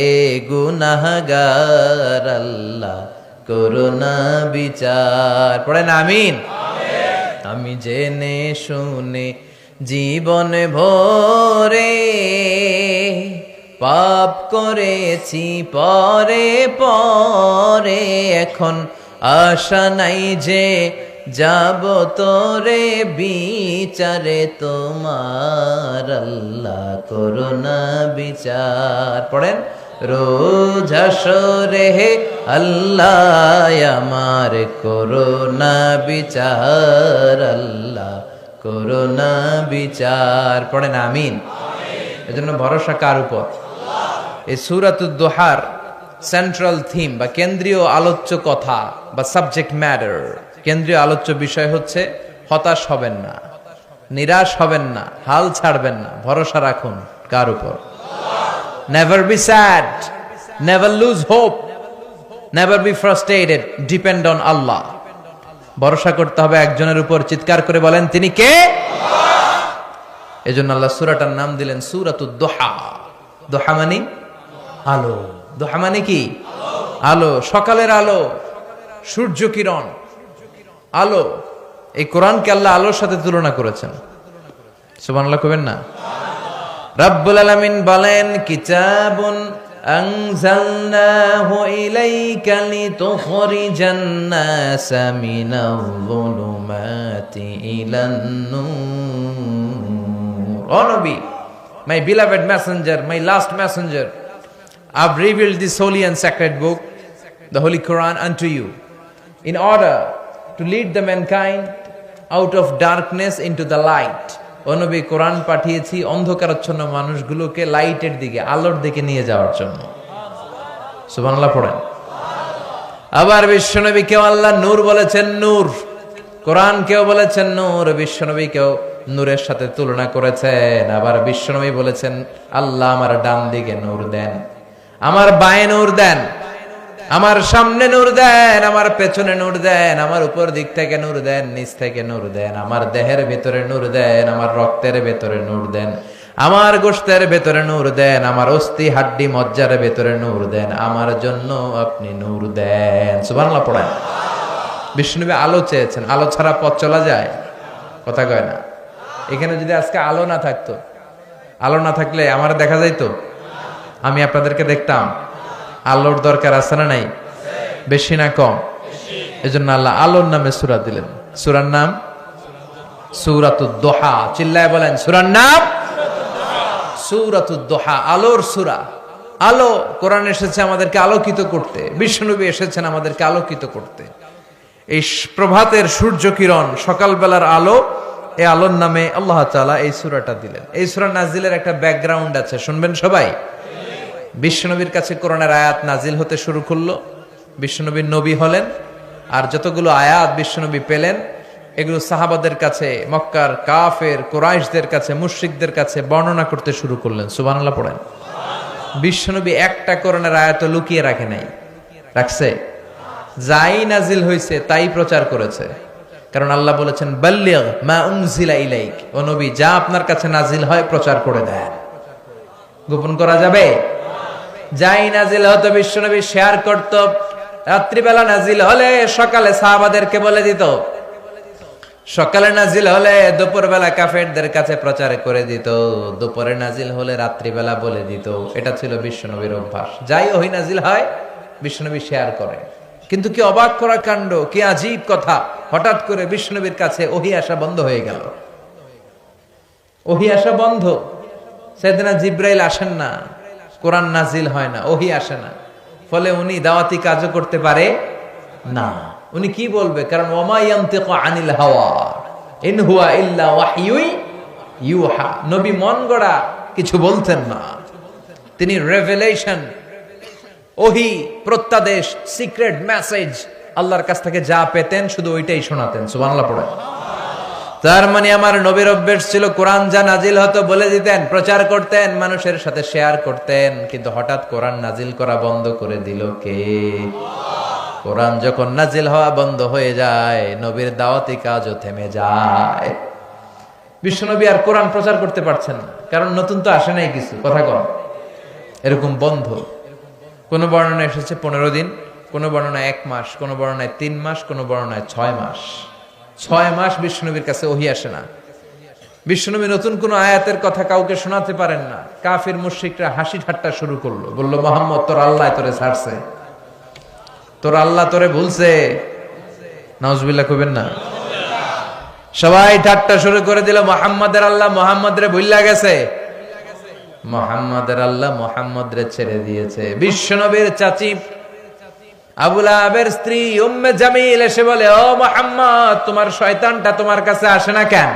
A: এ গুনাহগার, আল্লাহ করোনা বিচার। পড়েন আমিন। আমি জেনে শুনে জীবন ভরে পাপ করেছি পরে পরে, এখন আশা নাই যে যাব তোরে বিচারে তোমার, আল্লাহ করোনা বিচার। পড়েন, রোজ হাসরে আল্লাহ আমার করোনা বিচার, আল্লাহ করোনা বিচার। পড়েন আমিন। এজন্য ভরসা কার উপর? এই সূরাতুদ দুহার সেন্ট্রাল থিম বা কেন্দ্রীয় আলোচ্য কথা বা সাবজেক্ট ম্যাটার, কেন্দ্রীয় আলোচ্য বিষয় হচ্ছে হতাশ হবেন না, নিরাশ হবেন না, হাল ছাড়বেন না, ভরসা রাখুন কার উপর? Never be sad, never lose hope, never be frustrated, depend on Allah. ভরসা করতে হবে একজনের উপর। চিৎকার করে বলেন, তিনি কে? এজন্য আল্লাহ সূরাটার নাম দিলেন সূরাতুদ দুহা। দুহা মানে আলো। দুহা মানে কি? আলো, সকালের আলো, সূর্য কিরণ, আলো। এই কোরআনকে আল্লাহ আলোর সাথে তুলনা করেছেন। সুবহানাল্লাহ কবেন না? রাব্বুল আলামিন বলেন, কিতাবুন আনজালনাহু ইলাইকা লিতুখরিজান নাসা মিনাল যুলুমাতি ইলান নূর। ও নবী, my beloved messenger, my last messenger, I've revealed this holy and sacred book, the Holy Quran, unto you, in order to lead the mankind out of darkness into the light. ও নবী, কোরআন পাঠিয়েছি অন্ধকারাচ্ছন্ন মানুষগুলোকে লাইটের দিকে, আলোর দিকে নিয়ে যাওয়ার জন্য। সুবহানাল্লাহ পড়েন। আবার বিশ্বনবীকেও আল্লাহ নূর বলেছেন, নূর। কোরআন কেউ বলেছেন নূর, বিশ্বনবী কেউ নূরের সাথে তুলনা করেছেন। আবার বিশ্বনবী বলেছেন, আল্লাহ আমার ডান দিকে নূর দেন, আমার বাঁয়ে নূর দেন, আমার সামনে নূর দেন, আমার পেছনে নূর দেন, আমার উপর দিক থেকে নূর দেন, নিচ থেকে নূর দেন, আমার দেহের ভেতরে নূর দেন, আমার রক্তের ভেতরে নূর দেন, আমার গোশতের ভেতরে নূর দেন, আমার অস্থি হাড্ডি মজ্জার ভেতরে নূর দেন, আমার জন্য আপনি নূর দেন। সুবহানাল্লাহ পড়েন। বিষ্ণুনবী আলো চেয়েছেন, আলো ছাড়া পথ চলা যায়? কথা কয় না। এখানে যদি আজকে আলো না থাকতো, আলো না থাকলে আমার দেখা যাইতো? আমি আপনাদেরকে দেখতাম? আলোর দরকার আছে না নাই? বেশি না কম? এজন্য আল্লাহ আলোর নামে সূরা দিলেন। সূরার নাম সূরাতুদ দুহা। চিল্লায় বলেন, সূরার নাম সূরাতুদ দুহা, আলোর সূরা। আলো, কোরআন এসেছে আমাদেরকে আলোকিত করতে, বিশ্বনবী এসেছেন আমাদেরকে আলোকিত করতে। এই প্রভাতের সূর্য কিরণ, সকালবেলার আলো, এই আলোর নামে আল্লাহ তাআলা এই সূরাটা দিলেন। এই সূরা নাজিলের একটা ব্যাকগ্রাউন্ড আছে, শুনবেন সবাই। বিশ্বনবীর কাছে কোরআনের আয়াত নাজিল হতে শুরু করলো, বিশ্বনবীর নবী হলেন, আর যতগুলো আয়াত বিশ্বনবী পেলেন এগুলো সাহাবাদের কাছে, মক্কার কাফের কুরাইশদের কাছে, মুশরিকদের কাছে বর্ণনা করতে শুরু করলেন। সুবহানাল্লাহ পড়েন। বিশ্বনবী একটা কোরআনের আয়াত লুকিয়ে রাখে নাই, রাখছে? যাই নাজিল হয়েছে তাই প্রচার করেছে। কারণ আল্লাহ বলেছেন বাল্লিগ মা উনজিলা ইলাইক, ও নবী যা আপনার কাছে নাজিল হয় প্রচার করে দেন। গোপন করা যাবে? যাই নাজিল হতো বিশ্বনবী শেয়ার করত। রাত্রিবেলা নাজিল হলে সকালে সাহাবাদেরকে বলে দিত, সকালে নাজিল হলে দুপুরবেলা কাফেরদের কাছে প্রচার করে দিত, দুপুরে নাজিল হলে রাত্রিবেলা বলে দিত। এটা ছিল বিশ্বনবীর অভ্যাস। যাই ওহী নাজিল হয় বিশ্বনবী শেয়ার করে। কিন্তু কি অবাক করা কাণ্ড, কি আজীব কথা, হঠাৎ করে বিশ্বনবীর কাছে ওহী আসা বন্ধ হয়ে গেল। ওহী আসা বন্ধ। সেদিনা জিব্রাইল আসেন না, কোরআন নাজিল হয় না, ওহী আসে না। ফলে উনি দাওয়াতি কাজও করতে পারে না। উনি কি বলবে? কারণ ওমা ইয়ানতিকু আনিল হাওয়া ইন হুয়া ইল্লা ওয়াহয়ুই ইউহা। নবী মন গড়া কিছু বলতেন না, তিনি রেভেলেশন, ওহী, প্রত্যাদেশ, সিক্রেট মেসেজ আল্লাহর কাছ থেকে যা পেতেন শুধু ওইটাই শোনাতেন। সুবহানাল্লাহ পড়ে। তার মানে আমার নবীর অভ্যাস ছিল কোরআন যা নাজিল হতো বলে দিতেন, প্রচার করতেন, মানুষের সাথে শেয়ার করতেন। কিন্তু হঠাৎ কোরআন নাজিল করা বন্ধ করে দিল কে? কোরআন যখন নাজিল হওয়া বন্ধ হয়ে যায়, নবীর দাওয়াতি কাজও থেমে যায়। বিশ্বনবী আর কোরআন প্রচার করতে পারছেন না, কারণ নতুন তো আসে নাই কিছু। কথা কন, এরকম বন্ধ। কোন বর্ণনায় এসেছে 15 দিন, কোন বর্ণনায় 1 মাস, কোন বর্ণনায় 3 মাস, কোন বর্ণনায় 6 মাস। 6 মাস বিশ্বনবীর কাছে ওহী আসে না। বিশ্বনবী নতুন কোন আয়াতের কথা কাউকে শোনাতে পারেন না। কাফির মুশরিকরা হাসি ঠাট্টা শুরু করলো, বলল মুহাম্মদ তোর আল্লাহ তোরে ছাড়ছে, তোর আল্লাহ তোরে ভুলছে। নাউজুবিল্লাহ কইবেন না? সবাই ঠাট্টা শুরু করে দিল, মুহাম্মাদের আল্লাহ মুহাম্মদ রে ভুইলা গেছে, মুহাম্মাদের আল্লাহ মুহাম্মদ রে ছেড়ে দিয়েছে। বিশ্বনবীর চাচী আবু লাহাবের স্ত্রী উম্মে জামিল এসে বলে, ও মুহাম্মদ তোমার শয়তানটা তোমার কাছে আসে না কেন?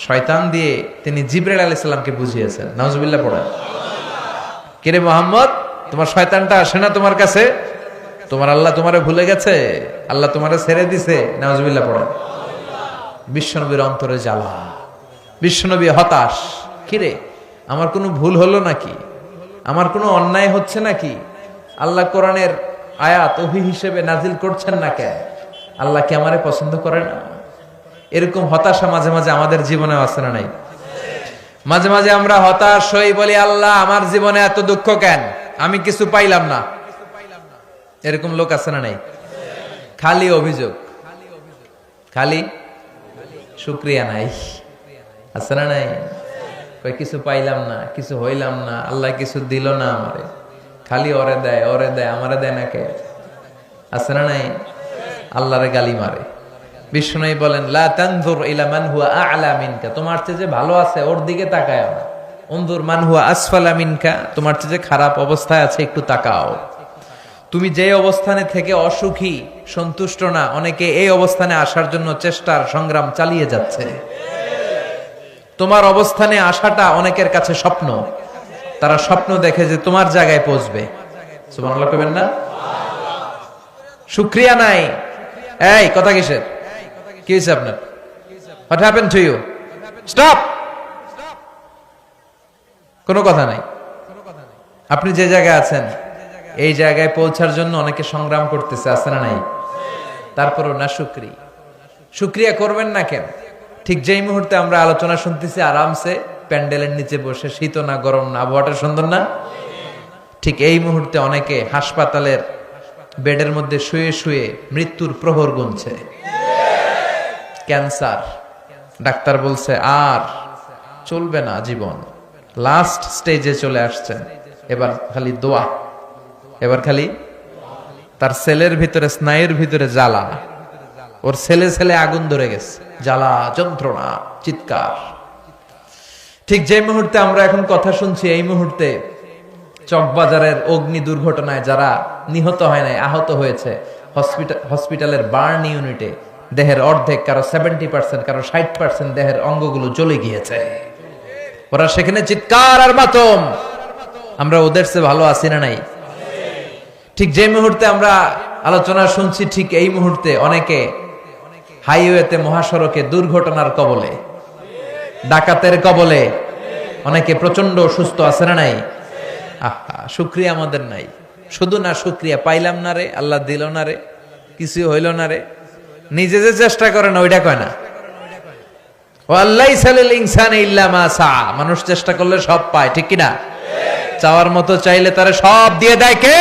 A: শয়তান দিয়ে তিনি জিবরাইল আলাইহিস সালামকে বুঝিয়েছেন। নাউজুবিল্লাহ পড়েন। কিরে মুহাম্মদ, তোমার শয়তানটা আসে না তোমার কাছে? তোমার আল্লাহ তোমারে ভুলে গেছে, আল্লাহ তোমারে ছেড়ে দিছে। নাউজুবিল্লাহ পড়েন। বিশ্বনবীর অন্তরে জ্বালা, বিশ্বনবী হতাশ। কিরে, আমার কোনো ভুল হলো নাকি? আমার কোনো অন্যায় হচ্ছে নাকি? আল্লাহ কোরআনের আয়াত ওহী হিসেবে নাজিল করছেন না কেন? আল্লাহ কি আমারে পছন্দ করে না? এরকম হতাশা মাঝে মাঝে আমাদের জীবনে আছে না নাই? মাঝে মাঝে আমরা হতাশ হই, বলি আল্লাহ আমার জীবনে এত দুঃখ কেন, আমি কিছু পাইলাম না। এরকম লোক আছে না নাই? খালি অভিযোগ, খালি শুকরিয়া নাই, আছে না নাই? কই কিছু পাইলাম না, কিছু হইলাম না, আল্লাহ কিছু দিল না আমারে, খালি ওরে দেয় ওরে দেয়, আমারে দেয় না কে? আছে না নাই? আল্লাহরে গালি মারে। বিষ্ণু বলেন লা তানজুর ইলা মান হুয়া আ'লা মিনকা, তোমার চেয়ে যে ভালো আছে ওর দিকে তাকাও না। উনজুর মান হুয়া আসফালা মিনকা, তোমার চেয়ে যে খারাপ অবস্থায় আছে একটু তাকাও। তুমি যে অবস্থানে থেকে অসুখী, সন্তুষ্ট না, অনেকে এই অবস্থানে আসার জন্য চেষ্টার সংগ্রাম চালিয়ে যাচ্ছে। তোমার অবস্থানে আসাটা অনেকের কাছে স্বপ্ন, তারা স্বপ্ন দেখে যে তোমার জায়গায় পৌঁছবে। সুবহানাল্লাহ কইবেন না? শুকরিয়া নাই। এই কথা কিসের? কি হয়েছে আপনার? What happened to you? Stop. কোনো কথা নাই। আপনি যে জায়গায় আছেন এই জায়গায় পৌঁছার জন্য অনেকে সংগ্রাম করতেছে, আছে না নাই? তারপরও না শুকরিয়া করবেন না কেন? ঠিক যেই মুহূর্তে আমরা আলোচনা শুনতেছি আরামসে প্যান্ডেলের নিচে বসে, শীত না গরম না, আবহাওয়াটা সুন্দর না, ঠিক এই মুহূর্তে অনেকে হাসপাতালের বেডের মধ্যে শুয়ে শুয়ে মৃত্যুর প্রহর গুনছে। ক্যান্সার, ডাক্তার বলছে আর চলবে না জীবন, লাস্ট স্টেজে চলে আসছেন, এবার খালি দোয়া, এবার খালি তার সেলের ভিতরে, স্নায়ুর ভিতরে জ্বালা, ওর ছেলে ছেলে আগুন ধরে গেছে, জ্বালা, যন্ত্রণা, চিৎকার। ঠিক যে মুহূর্তে আমরা এখন কথা শুনছি এই মুহূর্তে চকবাজারের অগ্নি দুর্ঘটনায় যারা নিহত হয় নাই, আহত হয়েছে, হসপিটালের বার্ন ইউনিটে দেহের অর্ধেক, কারো 70%, কারো 60% দেহের অঙ্গগুলো জ্বলে গিয়েছে। ওরা সেখানে চিৎকার আর মাতম। আমরা ওদের চেয়ে ভালো আছি না নাই? ঠিক যে মুহূর্তে আমরা আলোচনা শুনছি ঠিক এই মুহূর্তে অনেকে হাইওয়েতে, মহাসড়কে দুর্ঘটনার কবলে, ডাকাতের কবলে, অনেকে প্রচন্ড অসুস্থ, আছে না নাই? আহা, শুকরিয়া আমাদের নাই। শুধু না শুকরিয়া, পাইলাম না রে, আল্লাহ দিল না রে, কিছু হইল না রে, নিজে যে চেষ্টা করে না ওইটা কয় না। ওয়াল্লাইসা লিল ইনসানি ইল্লা মা সা, মানুষ চেষ্টা করলে সব পায়, ঠিক কি না? চাওয়ার মতো চাইলে তারা সব দিয়ে দেয় কে?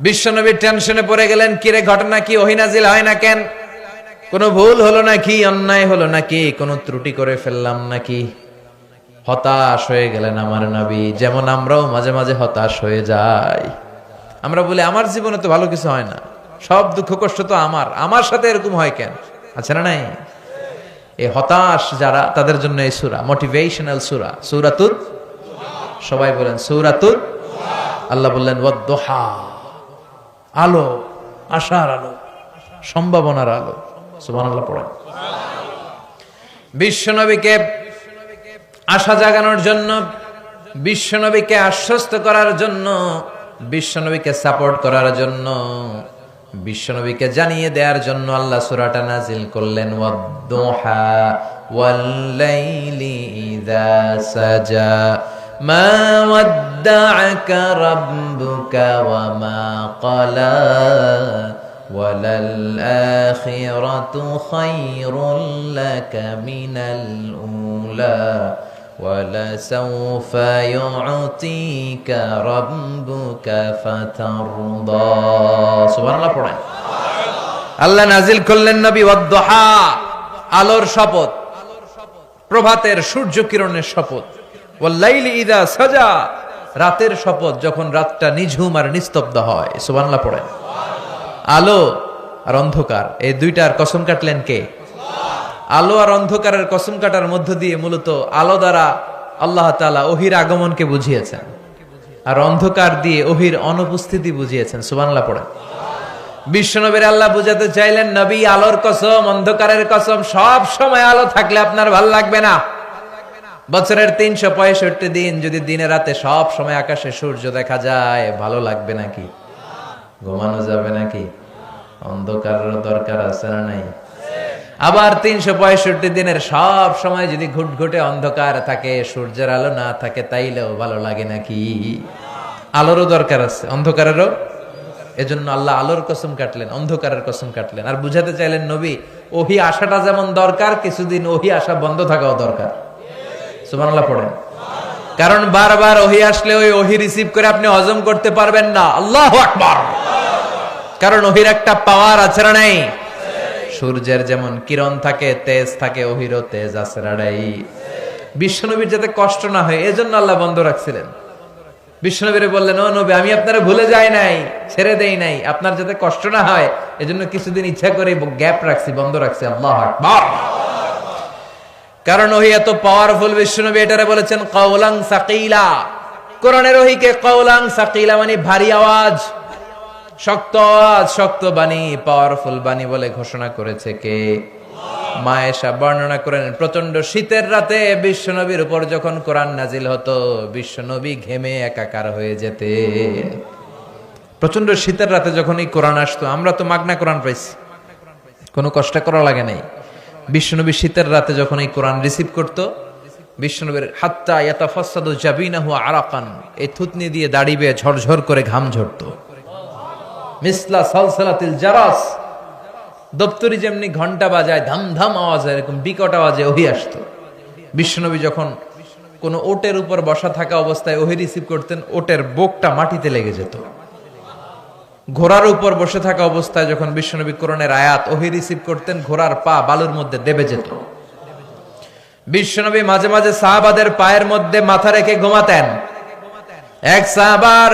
A: বিশ্বনবী টেনশনে পড়ে গেলেন, কিরে ঘটনা কি, ওহী নাজিল হয় না কেন? কোনো ভুল হলো নাকি, অন্যায় হলো নাকি, কোনো ত্রুটি করে ফেললাম নাকি? হতাশ হয়ে গেলেন আমার নবী। যেমন আমরাও মাঝে মাঝে হতাশ হয়ে যাই। আমরা বলি আমার জীবনে তো ভালো কিছু হয় না, সব দুঃখ কষ্ট তো আমার সাথে এরকম হয় কেন? আছে না নাই? এই হতাশ যারা, তাদের জন্য এই সূরা মোটিভেশনাল সূরা, সূরাতুদ, সবাই বলেন সূরাতুদ। আল্লাহ বললেন ওয়াদ-দুহা, আলো, আশার আলো, সম্ভাবনার আলো। সুবহানাল্লাহ পড়েন। বিশ্বনবীকে আশা জাগানোর জন্য, বিশ্বনবীকে আশ্বস্ত করার জন্য, বিশ্বনবীকে সাপোর্ট করার জন্য, বিশ্বনবীকে জানিয়ে দেওয়ার জন্য আল্লাহ সূরাটা নাজিল করলেন। ওয়াদ-দুহা ওয়াল-লাইলি ইযা সাজা মা ওয়াদ্দা'আকা রাব্বুকা ওয়া মা ক্বালা ওয়ালাল আখিরাতু খায়রুল লাকা মিনাল উলা ওয়ালাসাউফা ইউ'তিকা রাব্বুকা ফাতারদা। সুবহানাল্লাহ পড়েন। আল্লাহ নাজিল করলেন নবী ওয়াদ-দুহা, আলোর শপথ, প্রভাতের সূর্য কিরণের শপথ, ওয়াল-লাইলি ইযা সাজা, রাতের শপথ, যখন রাতটা নিঝুম আর নিস্তব্ধ হয়। সুবহানাল্লাহ পড়েন। আলো আর অন্ধকার, এই দুইটার কসম কাটলেন কে? আলো আর অন্ধকারের কসম কাটার মধ্য দিয়ে মূলত আলো দ্বারা আল্লাহ তাআলা ওহীর আগমনকে বুঝিয়েছেন, আর অন্ধকার দিয়ে ওহীর অনুপস্থিতি বুঝিয়েছেন। সুবহানাল্লাহ পড়েন। বিশ্বনবীর আল্লাহ বুঝাতে চাইলেন, নবী আলোর কসম, অন্ধকারের কসম, সব সময় আলো থাকলে আপনার ভালো লাগবে না। বছরের 365 দিন যদি দিনে রাতে সব সময় আকাশে সূর্য দেখা যায়, ভালো লাগবে নাকি? ঘুমানো যাবে নাকি? অন্ধকারের দরকার আছে না নাই? আবার 365 দিনের সব সময় যদি ঘুটঘুটে অন্ধকার থাকে, সূর্যের আলো না থাকে, তাইলেও ভালো লাগে নাকি? আলোরও দরকার আছে, অন্ধকারেরও। এজন্য আল্লাহ আলোর কসম কাটলেন, অন্ধকারের কসম কাটলেন, আর বুঝাতে চাইলেন নবী ওহী আসাটা যেমন দরকার, কিছুদিন ওহী আসা বন্ধ থাকাও দরকার। সুবহানাল্লাহ পড়েন। কারণ বারবার ওহী আসলে ওই ওহী রিসিভ করে আপনি হজম করতে পারবেন না। আল্লাহু আকবার। কারণ ওহীর একটা পাওয়ার আছে না নাই? সূর্যের যেমন কিরণ থাকে, তেজ থাকে, ওহীরও তেজ আছে না নাই? বিশ্বনবীর যাতে কষ্ট না হয় এজন্য আল্লাহ বন্ধ রাখছিলেন। বিশ্বনবীরে বললেন, ও নবী, আমি আপনারা ভুলে যাই নাই, ছেড়ে দেই নাই, আপনার যাতে কষ্ট না হয় এজন্য কিছুদিন ইচ্ছা করে গ্যাপ রাখছি, বন্ধ রাখছি। আল্লাহু আকবার। কারণ ওহী এত পাওয়ারফুল, বিশ্বনবী এটারে বলেছেন কাওলান সাকিলা। কোরআনের ওহীকে কাওলান সাকিলা মানে ভারী আওয়াজ, শক্ত আওয়াজ, শক্ত বাণী, পাওয়ারফুল বাণী বলে ঘোষণা করেছে কে? মা আয়েশা বর্ণনা করেন, প্রচন্ড শীতের রাতে বিশ্বনবীর উপর যখন কোরআন নাজিল হতো, বিশ্বনবী ঘেমে একাকার হয়ে যেতেন। প্রচন্ড শীতের রাতে যখন এই কোরআন আসতো, আমরা তো মাগনা কোরআন পাইছি, কোনো কষ্ট করা লাগে নাই। বিশ্বনবী শীতের রাতে যখন এই কোরআন রিসিভ করতো, বিশ্বনবীর হাত্তা ইয়াতাফাসসাদু জাবিনাহু আরাকান, এই থুতনি দিয়ে দাড়ি বেয়ে ঝরঝর করে ঘাম ঝরতো। মিসলা সালসালাতিল জারাস, দপ্তরি যেমনি ঘন্টা বাজায় ধাম ধাম আওয়াজ, এরকম বিকট আওয়াজে ওহী আসতো। বিশ্বনবী যখন কোন ওটের উপর বসা থাকা অবস্থায় ওহী রিসিভ করতেন, ওটের বুকটা মাটিতে লেগে যেত। ঘোড়ার উপর বসে থাকা অবস্থায় যখন বিশ্বনবী কোরআনের আয়াত ওহী রিসিভ করতেন, ঘোড়ার পা বালুর মধ্যে দেবে যেত। বিশ্বনবী মাঝে মাঝে সাহাবাদের পায়ের মধ্যে মাথা রেখে ঘুমাতেন। এক সাহাবার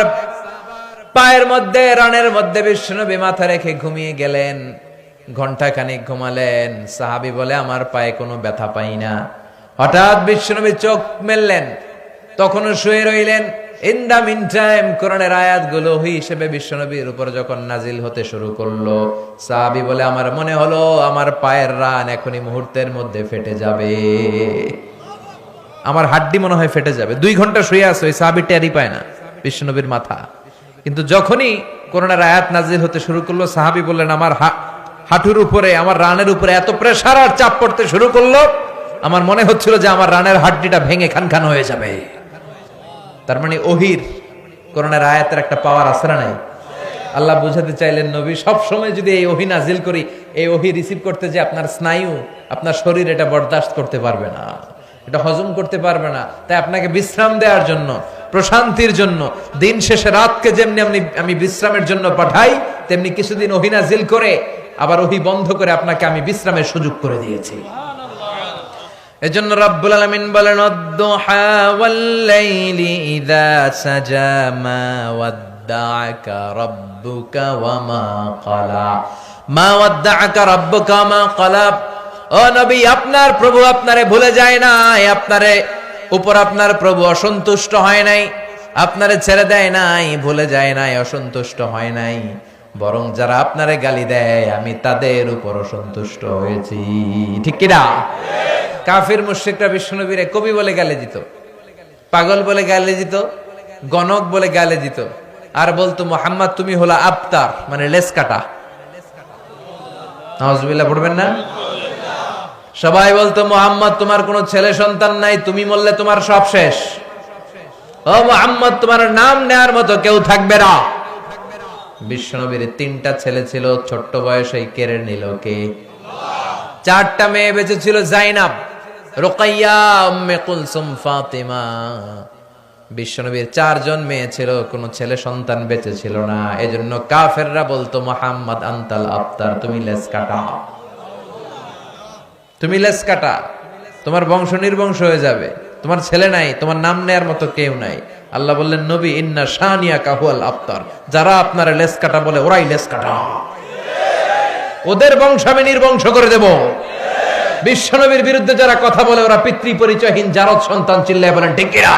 A: পায়ের মধ্যে, রানের মধ্যে বিশ্বনবী মাথা রেখে ঘুমিয়ে গেলেন। ঘন্টাখানিক ঘুমালেন। সাহাবী বলে, আমার পায়ে কোনো ব্যথা পাই না। হঠাৎ বিশ্বনবী চোখ মেললেন, তখনও শুয়ে রইলেন। ইন দা মিন টাইম কোরআনের আয়াতগুলো ওহী হিসেবে বিশ্বনবীর উপর যখন নাজিল হতে শুরু করলো, সাহাবী বলে, আমার মনে হলো আমার পায়ের রান এখনই মুহূর্তের মধ্যে ফেটে যাবে, আমার হাড্ডি মনে হয় ফেটে যাবে। 2 ঘন্টা শুয়ে আছে, ওই সাহাবী টেরই পায় না বিশ্বনবীর মাথা। কিন্তু যখনই কোরআনের আয়াত নাজিল হতে শুরু করলো, সাহাবী বললেন, আমার হাঁটুর উপরে, আমার রানের উপরে এত প্রেসার আর চাপ পড়তে শুরু করলো, আমার মনে হচ্ছিল যে আমার রানের হাড্ডিটা ভেঙে খান খান হয়ে যাবে। তার মানে ওহীর কোরআনের আয়াতের একটা পাওয়ার আছে না নাই? আল্লাহ বুঝাতে চাইলেন নবী সব সময় যদি এই ওহী নাজিল করি, এই ওহী রিসিভ করতে যে আপনার স্নায়ু, আপনার শরীর এটা বরদাস্ত করতে পারবে না, এটা হজম করতে পারবে না। তাই আপনাকে বিশ্রাম দেওয়ার জন্য, প্রশান্তির জন্য, দিন শেষে রাতকে যেমনি আমি বিশ্রামের জন্য পাঠাই, তেমনি কিছুদিন ওহী নাজিল করে আবার ওহী বন্ধ করে আপনাকে আমি বিশ্রামের সুযোগ করে দিয়েছি। এজন্য রাব্বুল আলামিন বলেন, আদ-দুহা ওয়াল লাইলি ইযা সাজা মা ওয়াদ্দাআকা রাব্বুকা ওয়া মা ক্বালা, মা ওয়াদ্দাআকা রাব্বুকা ওয়া মা ক্বালা। ও নবী, আপনার প্রভু আপনারে ভুলে যায় নাই, আপনারে উপর আপনার প্রভু অসন্তুষ্ট হয় নাই, আপনারে ছেড়ে দেয় নাই, ভুলে যায় নাই, অসন্তুষ্ট হয় নাই। বরং যারা আপনারে গালি দেয় আমি তাদের উপর অসন্তুষ্ট হয়েছি। ঠিক কিনা? কাফির মুশরিকরা বিশ্বনবীরে কবি বলে গালি দিত, পাগল বলে গালি দিত, গণক বলে গালি দিত, আর বলতো মুহাম্মদ তুমি হলো আবতার, মানে লেস কাটা। নাউজুবিল্লাহ পড়বেন না? সবাই বলতো মুহাম্মদ তোমার কোনো ছেলে সন্তান নাই, তুমি মরলে তোমার সব শেষ। ও মুহাম্মদ তোমার নাম নেয়ার মতো কেউ থাকবে না। বিশ্বনবীর 3টা ছেলে ছিল, ছোট্ট বয়সেই কেড়ে নিল কে? 4টা মেয়ে বেঁচে ছিল, জাইনাব, রুকাইয়া, উম্মে কুলসুম, ফাতিমা। বিশ্বনবীর 4 জন মেয়ে ছিল, কোনো ছেলে সন্তান বেঁচে ছিল না। এজন্য কাফেররা বলতো মুহাম্মদ আনতাল আবতার, তুমি লেস কাটা, তুমি লেস কাটা, তোমার বংশ নির্বংশ হয়ে যাবে, তোমার ছেলে নাই, তোমার নাম নেয়ার মতো কেউ নাই। আল্লাহ বললেন, নবী ইন্না শানিয়াকা হুয়াল আবতার, যারা আপনার লেস কাটা বলে ওরাই লেস কাটা, ওদের বংশ আমি নির্বংশ করে দেব। বিশ্বনবীর বিরুদ্ধে যারা কথা বলে ওরা পিতৃ পরিচয়হীন জারদ সন্তান, চিল্লায় বলেন ঠিক কিনা?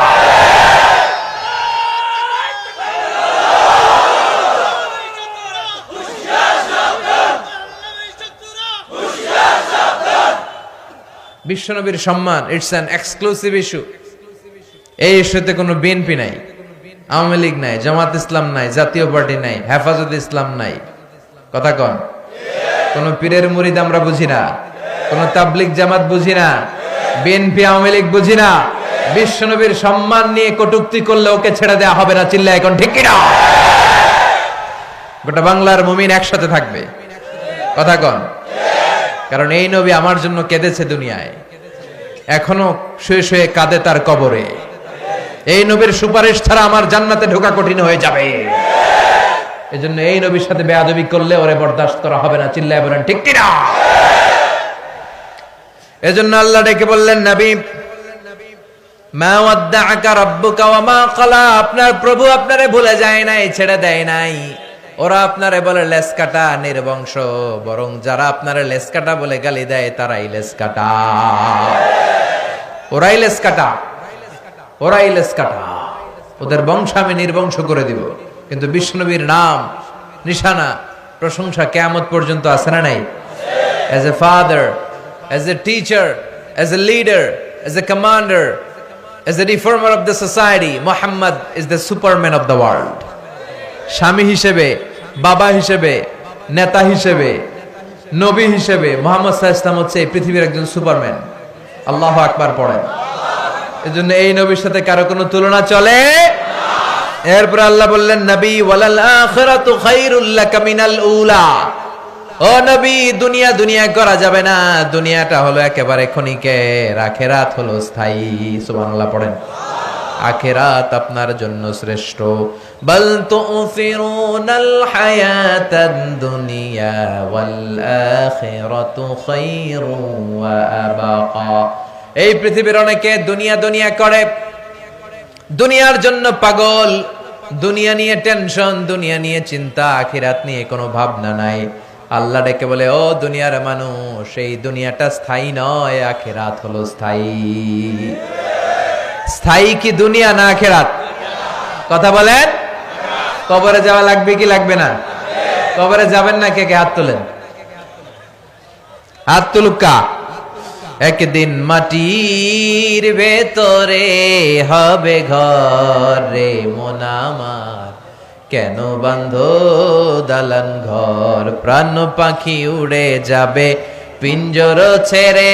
A: বিশ্বনবীর সম্মান ইটস অ্যান এক্সক্লুসিভ ইস্যু। এই ইস্যুতে কোনো বিএনপি নাই, আওয়ামী লীগ নাই, জামাত ইসলাম নাই, জাতীয় পার্টি নাই, হেফাজত ইসলাম নাই। কথা কন? কোন পীরের মুরিদ আমরা বুঝি না, কোন তাবলিগ জামাত বুঝি না, বিএনপি আওয়ামী লীগ বুঝি না। বিশ্বনবীর সম্মান নিয়ে কটূক্তি করলে ওকে ছেড়ে দেওয়া হবে না, চিল্লায় এখন ঠিক কিনা? গোটা বাংলার মুমিন একসাথে থাকবে। কথা কন? কারণ এই নবী আমার জন্য কেঁদেছে দুনিয়ায়, এখনো শুয়ে শুয়ে কাঁদে তার কবরে। এই নবীর সুপারিশ ছাড়া আমার জান্নাতে ঢোকা কঠিন হয়ে যাবে। এজন্য এই নবীর সাথে বেয়াদবি করলে ওরে বরদাস্ত করা হবে না, চিল্লায় বলেন ঠিক কিনা? এজন্য আল্লাহ ডেকে বললেন, নবী মা ওয়াদ্দাআকা রাব্বুকা ওয়া মা ক্বালা, আপনার প্রভু আপনারে ভুলে যায় নাই, ছেড়ে দেয় নাই। ওরা আপনারে বলে লেস কাটা, নির্বংশ, বরং যারা আপনারে লেস কাটা বলে গালি দেয় তারাই লেস কাটা, ওরাই লেস কাটা, ওরাই লেস কাটা, ওদের বংশ আমি নির্বংশ করে দিব। কিন্তু বিশ্বনবীর নাম, নিশানা, প্রশংসা কিয়ামত পর্যন্ত আছে না নাই? As a father, as a teacher, as a leader, as a commander, as a reformer of the society, Muhammad is the superman of the world. স্বামী হিসেবে, বাবা হিসেবে, নেতা হিসেবে, নবী হিসেবে মুহাম্মদ সাল্লাল্লাহু আলাইহি ওয়াসাল্লাম হচ্ছে এই পৃথিবীর একজন সুপারম্যান। আল্লাহু আকবার পড়েন। এজন্য এই নবীর সাথে কারো কোনো তুলনা চলে? এরপর আল্লাহ বললেন, নবী ওয়ালাল আখিরাতু খায়রুল লাকা মিনাল উলা। ও নবী, দুনিয়া দুনিয়া করা যাবে না, দুনিয়াটা হলো একেবারে ক্ষণিকের, আখিরাত হলো স্থায়ী। সুবহানাল্লাহ পড়েন। আখিরাত আপনার জন্য শ্রেষ্ঠ। বাল তুফিরুনাল হায়াতাদ দুনিয়া ওয়াল আখিরাতু খায়রু ওয়া আবাকা। এই পৃথিবীর অনেকে দুনিয়া দুনিয়া করে, দুনিয়ার জন্য পাগল, দুনিয়া নিয়ে টেনশন, দুনিয়া নিয়ে চিন্তা, আখিরাত নিয়ে কোনো ভাবনা নাই। আল্লাহ ডেকে বলে, ও দুনিয়ার মানুষ, এই দুনিয়াটা স্থায়ী নয়, আখিরাত হলো স্থায়ী। স্থায়ী কি দুনিয়া না আখিরাত? কথা বলেন। কবরে যাওয়া লাগবে কি লাগবে না? কবরে যাবেন না? কে কে হাত তোলেন? হাত তুলুকা। একদিন মাটির ভেতরে হবে ঘর রে মন আমার, কেন বাঁধো দালান ঘর, প্রাণ পাখি উড়ে যাবে পিঞ্জর ছেড়ে,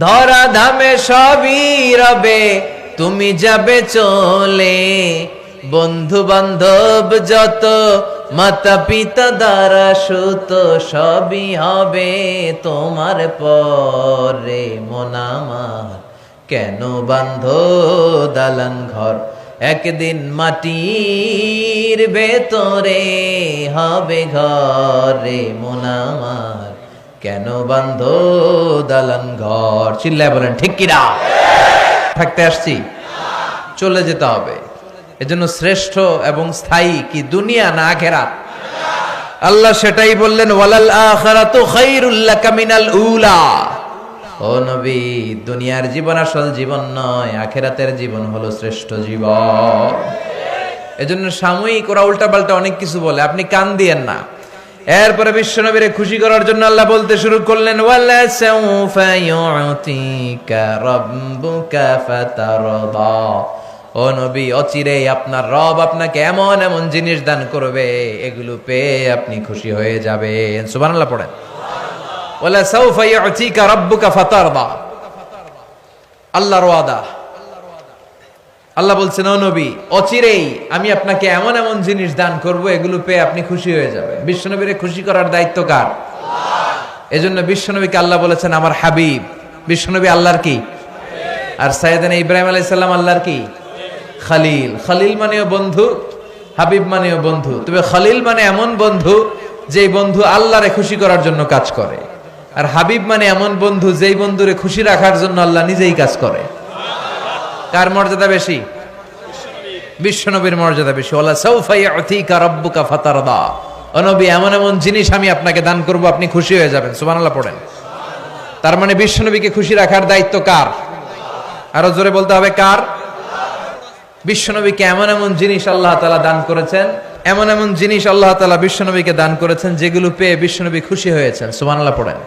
A: ধরা ধামে সবই রবে তুমি যাবে চলে, বন্ধু বান্ধব যত, মাতা পিতা দ্বারা সুত, সবই হবে তোমার পরে। মন আমার কেন বান্ধ দালান ঘর, একদিন মাটির ভেতরে হবে ঘরে। মন আমার কেন বান্ধ দালান ঘর। চিল্লায় বলেন ঠিক কিনা? থাকতে আসছি, চলে যেতে হবে। এজন্য শ্রেষ্ঠ এবং স্থায়ী কি দুনিয়া না আখিরাত? আল্লাহ সেটাই বললেন, ওয়ালাল আখিরাতু খায়রুল লাকা মিনাল উলা। ও নবী, দুনিয়ার জীবন আসল জীবন নয়, আখিরাতের জীবন হলো শ্রেষ্ঠ জীবন। এজন্য সাময়িক ওরা উল্টাপাল্টা অনেক কিছু বলে, আপনি কান দিয়েন না। এরপরে বিশ্বনবীরে খুশি করার জন্য আল্লাহ বলতে শুরু করলেন, ওয়ালা সাউফা ইউতিকা রাব্বুকা ফাতারদা। ও নবী, অচিরেই আপনার রব আপনাকে এমন এমন জিনিস দান করবে, এগুলো পেয়ে আপনি খুশি হয়ে যাবেন। সুবহানাল্লাহ পড়েন। ওয়ালা সাউফা ইউতিকা রাব্বুকা ফাতারদা। আল্লাহর ওয়াদা। আল্লাহ বলছেন, ও নবী, অচিরেই আমি আপনাকে এমন এমন জিনিস দান করব, এগুলো পেয়ে আপনি খুশি হয়ে যাবেন। বিশ্বনবীরে খুশি করার দায়িত্ব কার? এজন্য বিশ্বনবীকে আল্লাহ বলেছেন আমার হাবিব। বিশ্বনবী আল্লাহর কি? আর সাইয়েদনা ইব্রাহিম আলাইহিস সালাম আল্লাহর কি? খলিল। খলিল মানেও বন্ধু, হাবিব মানেও বন্ধু। তবে খলিল মানে এমন বন্ধু যেই বন্ধু আল্লাহরে খুশি করার জন্য কাজ করে, আর হাবিব মানে এমন বন্ধু যেই বন্ধুরে খুশি রাখার জন্য আল্লাহ নিজেই কাজ করে। কার মর্যাদা বেশি? বিশ্বনবীর মর্যাদা বেশি। ওয়ালা সাউফা ইউতিকা রাব্বুকা ফাতারদা। ও নবী, এমন এমন জিনিস আমি আপনাকে দান করব, আপনি খুশি হয়ে যাবেন। সুবহানাল্লাহ পড়েন। তার মানে বিশ্বনবীকে খুশি রাখার দায়িত্ব কার? আরো জোরে বলতে হবে কার? বিশ্বনবীকে এমন এমন জিনিস আল্লাহ তাআলা দান করেছেন, এমন এমন জিনিস আল্লাহ তাআলা বিশ্বনবীকে দান করেছেন যেগুলো পেয়ে বিশ্বনবী খুশি হয়েছেন। সুবহানাল্লাহ পড়েন।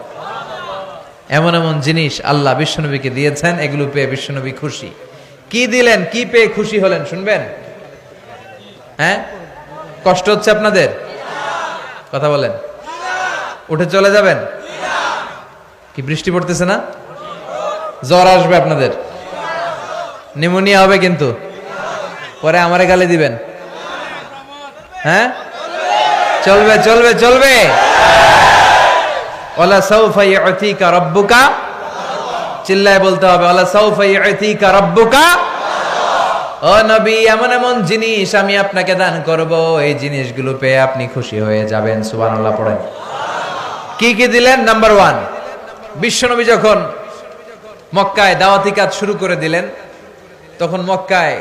A: এমন এমন জিনিস আল্লাহ বিশ্বনবীকে দিয়েছেন, এগুলো পেয়ে বিশ্বনবী খুশি। কি দিলেন, কি পেয়ে খুশি হলেন শুনবেন? হ্যাঁ, কষ্ট হচ্ছে আপনাদের? কথা বলেন। উঠে চলে যাবেন? কি বৃষ্টি পড়তেছে না? জ্বর আসবে আপনাদের, নিউমোনিয়া হবে, কিন্তু পরে আমারে গালি দিবেন। হ্যাঁ, চলবে চলবে চলবে। ওয়ালা সাউফা ইউতিকা রাব্বুকা, চিল্লায় বলতে হবে, ওয়ালা সাউফা ইউতিকা রাব্বুকা। ও নবী, এমন এমন জিনিস আমি আপনাকে দান করব, এই জিনিসগুলো পেয়ে আপনি খুশি হয়ে যাবেন। সুবহানাল্লাহ পড়েন। কি কি দিলেন? নাম্বার 1, বিশ্বনবী যখন মক্কায় দাওয়াতি কাজ শুরু করে দিলেন, তখন মক্কায়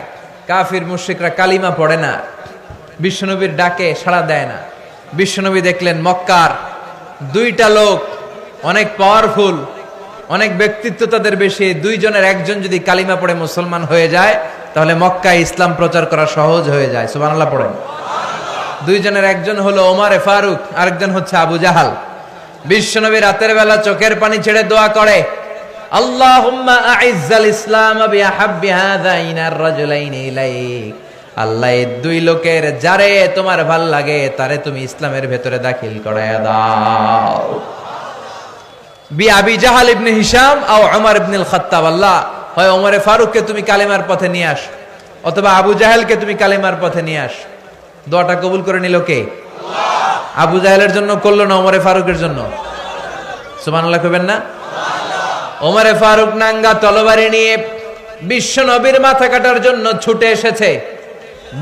A: কাফির মুশরিকরা কালিমা পড়ে না, বিশ্বনবীর ডাকে সাড়া দেয় না। বিশ্বনবী দেখলেন মক্কার দুইটা লোক অনেক পাওয়ারফুল, অনেক ব্যক্তিত্ব তাদের বেশি, দুইজনের একজন যদি কালিমা পড়ে মুসলমান হয়ে যায়, তাহলে মক্কায় ইসলাম প্রচার করা সহজ হয়ে যায়। সুবহানাল্লাহ পড়েন। দুইজনের একজন হলো ওমরে ফারুক, আরেকজন হচ্ছে আবু জাহাল। বিশ্বনবী রাতের বেলা চোখের পানি ছেড়ে দোয়া করে, আল্লাহুম্মা আইজ্জাল ইসলাম বিআহাব্বি হাযাইনার রাজুলাইনি ইলাইক। আল্লাহ, এই দুই লোকের যারে তোমার ভাল লাগে তারে তুমি ইসলামের ভেতরে দাখিল করায়া দাও। বি আবি জাহাল ইবনে হিশাম আও উমর ইবনে আল খাত্তাব। আল্লাহ, হয় ওমরে ফারুককে তুমি কালেমার পথে নিয়ে আস, অথবা আবু জাহেলকে তুমি কালেমার পথে নিয়ে আস। দোয়াটা কবুল করে নিল কে? আল্লাহ। আবু জাহেলের জন্য করলো না ওমরে ফারুকের জন্য? সুবহানাল্লাহ কইবেন না? ওমরে ফারুক নাঙ্গা তলোয়ারি নিয়ে বিশ্বনবীর মাথা কাটার জন্য ছুটে এসেছে।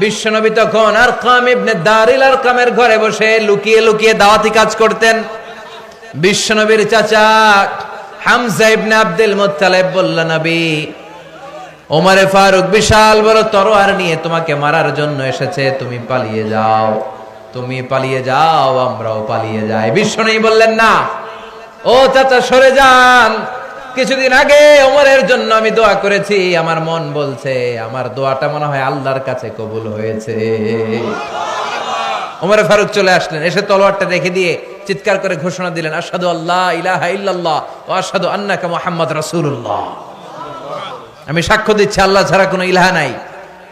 A: বিশ্বনবী তখন আরকাম ইবনে দারিল আরকামের ঘরে বসে লুকিয়ে লুকিয়ে দাওয়াতি কাজ করতেন। বিশ্বনবীর চাচা হামজা ইবনে আব্দুল মুত্তালিব বলল, নবী, ওমরে ফারুক বিশাল বড় তরোয়ার নিয়ে তোমাকে মারার জন্য এসেছে, তুমি পালিয়ে যাও, তুমি পালিয়ে যাও, আমরাও পালিয়ে যাই। বিশ্বনবী বললেন, না, ও চাচা সরে যান, কিছুদিন আগে ওমরের জন্য আমি দোয়া করেছি, আমার মন বলছে আমার দোয়াটা মনে হয় আল্লাহর কাছে কবুল হয়েছে। ওমরে ফারুক চলে আসলেন, এসে তলোয়ারটা রেখে দিয়ে চিৎকার করে ঘোষণা দিলেন, আশহাদু আল্লা ইলাহা ইল্লাল্লাহ ওয়া আশহাদু আন্নাকা মুহাম্মাদ রাসূলুল্লাহ। আমি সাক্ষ্য দিচ্ছি আল্লাহ ছাড়া কোনো ইলাহ নাই,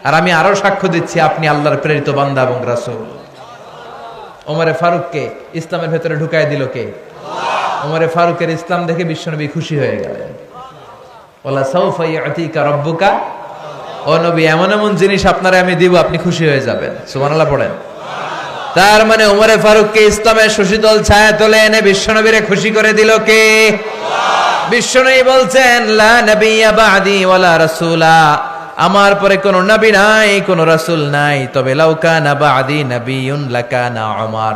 A: আর আমি আরো সাক্ষ্য দিচ্ছি আপনি আল্লাহর প্রেরিত বান্দা এবং রাসূল। ওমরে ফারুককে ইসলামের ভেতরে ঢুকায় দিল কে? ওমরে ফারুকের ইসলাম দেখে বিশ্বনবী খুশি হয়ে গেলেন। ওয়ালা সাউফা ইউতিকা রাব্বুকা ও নবী, এমন এমন জিনিস আপনারে আমি দিব, আপনি খুশি হয়ে যাবেন। সুবহানাল্লাহ পড়েন। তার মানে ওমরে ফারুককে ইসলামের শশীতল ছায়া তলে এনে বিশ্বনবীরে খুশি করে দিল কে? বিশ্বনবী বলছেন, লা নাবিয়্যা বা'দি ওয়ালা রাসূলা, আমার পরে কোন নবী নাই, কোন রাসূল নাই, তবে লাউ কানা বা'দি নাবিয়্যুন লাকানা উমর,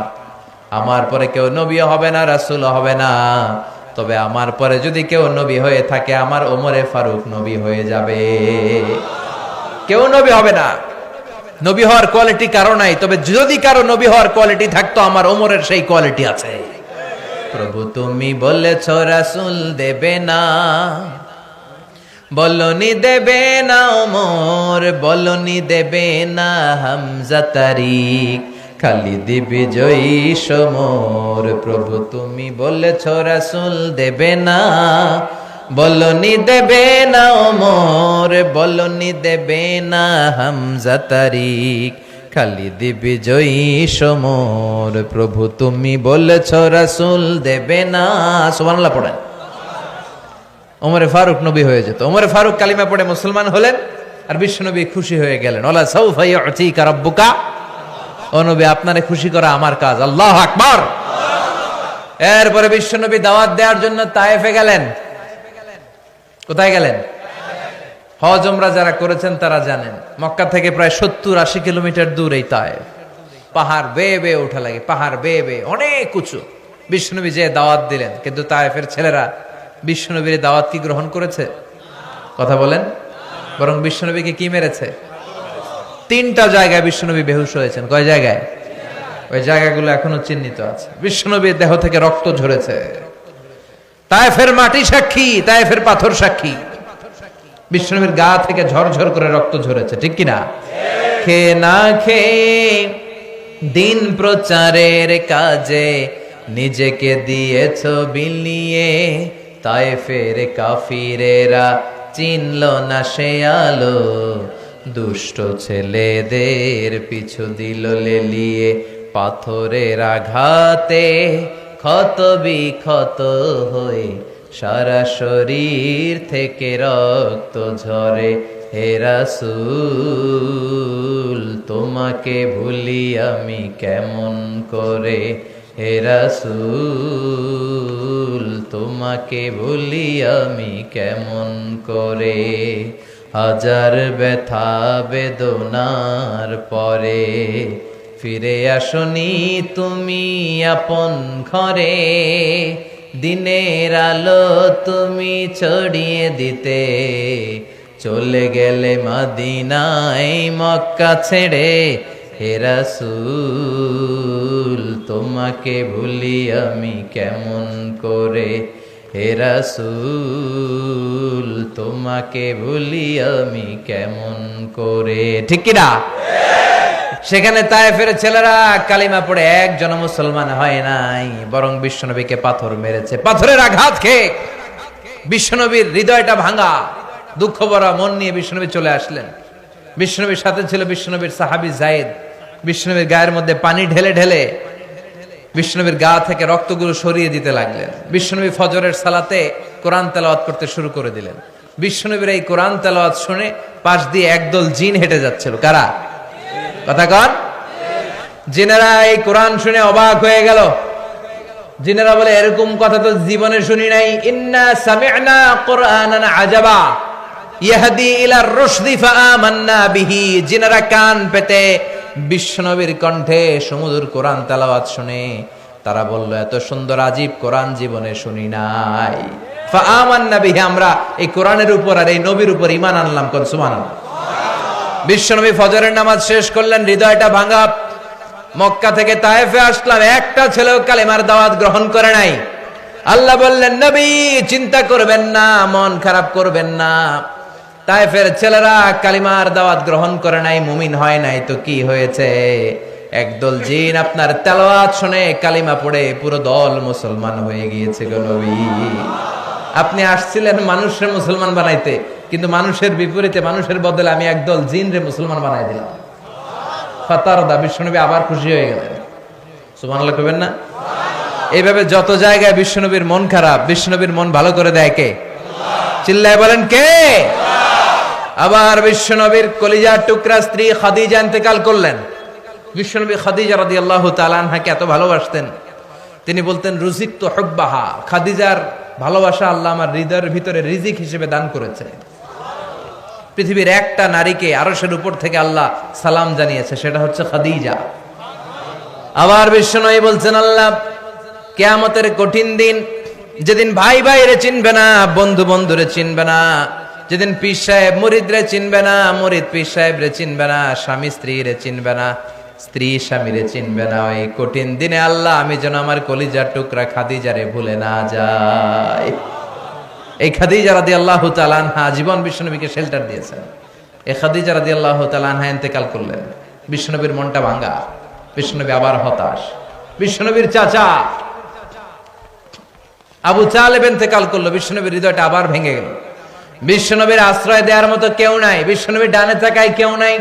A: আমার পরে কেউ নবী হবে না, রাসূল হবে না, তবে আমার পরে যদি কেউ নবী হয়ে থাকে, আমার ওমরে ফারুক নবী হয়ে যাবে। কেউ নবী হবে না, নবী হওয়ার কোয়ালিটি কারো নাই, তবে যদি কারো নবী হওয়ার কোয়ালিটি থাকতো, আমার ওমরের সেই কোয়ালিটি আছে। প্রভু তুমি বলেছ রাসূল দেবে না, বলনি দেবে না ওমর, বলনি দেবে না হামজা তারিক, খালিদ বিজয়ী সমর। প্রভু তুমি বলেছ রাসূল দেবে না, বলনি দেবে না ওমর, বলনি দেবে না হামজা তারিক, খালিদ বিজয়ী সমর। প্রভু তুমি বলেছ রাসূল দেবে না। সুবহানাল্লাহ পড়েন। ওমরে ফারুক নবী হয়ে যেত। ওমরে ফারুক কালিমা পড়ে মুসলমান হলেন, আর বিশ্বনবী খুশি হয়ে গেলেন। ওয়ালা সাউফা ইউতিকা রাব্বুকা, ও নবী আপনারে খুশি করা আমার কাজ। আল্লাহু আকবার। এরপরে বিশ্বনবী দাওয়াত দেওয়ার জন্য তায়েফে গেলেন। কোথায় গেলেন? হজ উমরা যারা করেছেন তারা জানেন, মক্কা থেকে প্রায় 70-80 কিলোমিটার দূর এই তায়েফ। পাহাড় বেয়ে বেয়ে ওঠা লাগে, পাহাড় বেয়ে বেয়ে অনেক উঁচু। বিশ্বনবী যে দাওয়াত দিলেন, কিন্তু তায়েফের ছেলেরা বিশ্বনবীর দাওয়াত কি গ্রহণ করেছে? কথা বলেন। বরং বিশ্বনবীকে কি মেরেছে? 3টা জায়গায় বিশ্বনবী বেহুশ হয়েছেন। কয় জায়গায়? ওই জায়গাগুলো এখনো চিহ্নিত আছে। বিশ্বনবীর দেহ থেকে রক্ত ঝরেছে। তায়েফের মাটি সাক্ষী, তায়েফের পাথর সাক্ষী। বিশ্বনবীর গা থেকে ঝরঝর করে রক্ত ঝরেছে, ঠিক কিনা? খেয়ে না খেয়ে দিন প্রচারের কাজে নিজেকে দিয়েছ বিলিয়ে, তায়েফের কাফিরেরা চিনল না সে আলো, দুষ্ট ছেলেদের পিছু দিল লেলিয়ে, পাথরের আঘাতে ক্ষত বিক্ষত হয়ে সারা শরীর থেকে রক্ত ঝরে। হে রাসূল তোমাকে ভুলি আমি কেমন করে, হে রাসূল তোমাকে ভুলি আমি কেমন করে। হাজার ব্যথা বেদনার পরে ফিরে আসনি তুমি আপন ঘরে, দিনের আলো তুমি ছড়িয়ে দিতে, চলে গেলে মদিনায় মক্কা ছেড়ে। হে রাসূল তোমাকে ভুলি আমি কেমন করে, হে রাসূল তোমাকে ভুলি আমি কেমন করে। ঠিক কিনা? সেখানে তায়েফের ছেলেরা কালিমা পড়ে একজন মুসলমান হয় নাই, বরং বিশ্বনবীকে পাথর মেরেছে। পাথরের আঘাত খেয়ে বিশ্বনবীর হৃদয়টা ভাঙা, দুঃখ ভরা মন নিয়ে বিশ্বনবী চলে আসলেন। বিশ্বনবীর সাথে ছিল বিশ্বনবীর সাহাবী যায়েদ। বিশ্বনবীর গায়ের মধ্যে পানি ঢেলে ঢেলে বিশ্বনবীর গা থেকে রক্তগুলো সরিয়ে দিতে লাগলেন। বিশ্বনবী ফজরের সালাতে কোরআন তেলাওয়াত করতে শুরু করে দিলেন। বিশ্বনবীর এই কোরআন তেলাওয়াত শুনে পাশ দিয়ে একদল জিন হেঁটে যাচ্ছিল। কারা? কথা কন। জিনেরা এই কোরআন শুনে অবাক হয়ে গেল। জিনেরা বলে, এরকম কথা তো জীবনে শুনি নাই। ইন্না সামি'না কুরআনান আজাবা ইয়াহদি ইলার রুশদি ফাআমান্না বিহি। জিনেরা কান পেতে বিশ্বনবীর কণ্ঠে সুমধুর কোরআন তেলাওয়াত শুনে তারা বলল, এত সুন্দর আজীব কোরআন জীবনে শুনি নাই। ফাআমান্না বিহি, আমরা এই কোরআনের উপর আর এই নবীর উপর ঈমান আনলাম। কোন সুবহানাল্লাহ। বিশ্বনবী ফজরের নামাজ শেষ করলেন, হৃদয়টা ভাঙা। মক্কা থেকে তায়েফে আসলাম, একটা ছেলেও কালেমার দাওয়াত গ্রহণ করে নাই। আল্লাহ বললেন, নবী চিন্তা করবেন না, মন খারাপ করবেন না। তায়েফের ছেলেরা কালিমার দাওয়াত গ্রহণ করে নাই, মুমিন হয় নাই, তো কি হয়েছে? একদল জিন আপনার তেলাওয়াত শুনে কালিমা পড়ে পুরো দল মুসলমান হয়ে গিয়েছে গো নবী। আপনি আসছিলেন মানুষের মুসলমান বানাইতে, কিন্তু মানুষের বিপরীতে, মানুষের বদলে আমি একদল জিনরে মুসলমান বানাই দিলাম। ফাতারদা, বিশ্বনবী আবার খুশি হয়ে গেলেন। সুবহানাল্লাহ কইবেন না? এইভাবে যত জায়গায় বিশ্বনবীর মন খারাপ, বিশ্বনবীর মন ভালো করে দেয় কে? চিল্লায় বলেন কে? আবার বিশ্বনবীর কলিজার টুকরা স্ত্রী খাদিজা ইন্তেকাল করলেন। বিশ্বনবী খাদিজা রাদিয়াল্লাহু তাআলা আনহাকে এত ভালোবাসতেন, তিনি বলতেন রুজিকতু হুব্বাহা, খাদিজার ভালোবাসা আল্লাহ আমার হৃদয়ের ভিতরে রিজিক হিসেবে দান করেছে। পৃথিবীর একটা নারীকে আরশের উপর থেকে আল্লাহ সালাম জানিয়েছে, সেটা হচ্ছে খাদিজা। আবার বিশ্বনবী বলছেন, আল্লাহ কিয়ামতের কঠিন দিন, যেদিন ভাই ভাইরে চিনবে না, বন্ধু বন্ধুরে চিনবে না, যেদিন পীর সাহেব মুরিদরে চিনবে না, মুরিদ পীর সাহেবরে চিনবে না, স্বামী স্ত্রীরে চিনবে না, স্ত্রী স্বামীরে চিনবে না, ওই কঠিন দিনে আল্লাহ আমি যেন আমার কলিজার টুকরা খাদিজারে ভুলে না যাই। এই খাদিজা রাদিয়াল্লাহু তাআলা আনহা জীবন বিশ্বনবীকে শেল্টার দিয়েছেন। এই খাদিজা রাদিয়াল্লাহু তাআলা আনহা ইন্তেকাল করলেন। বিশ্বনবীর মনটা ভাঙা, বিশ্বনবী আবার হতাশ। বিশ্বনবীর চাচা আবু তালেব ইন্তেকাল করলো, বিশ্বনবীর হৃদয়টা আবার ভেঙে গেল। বিশ্বনবীর আশ্রয় দেওয়ার মতো কেউ নাই। বিশ্বনবীর ডানে তাকায় কেউ নাই,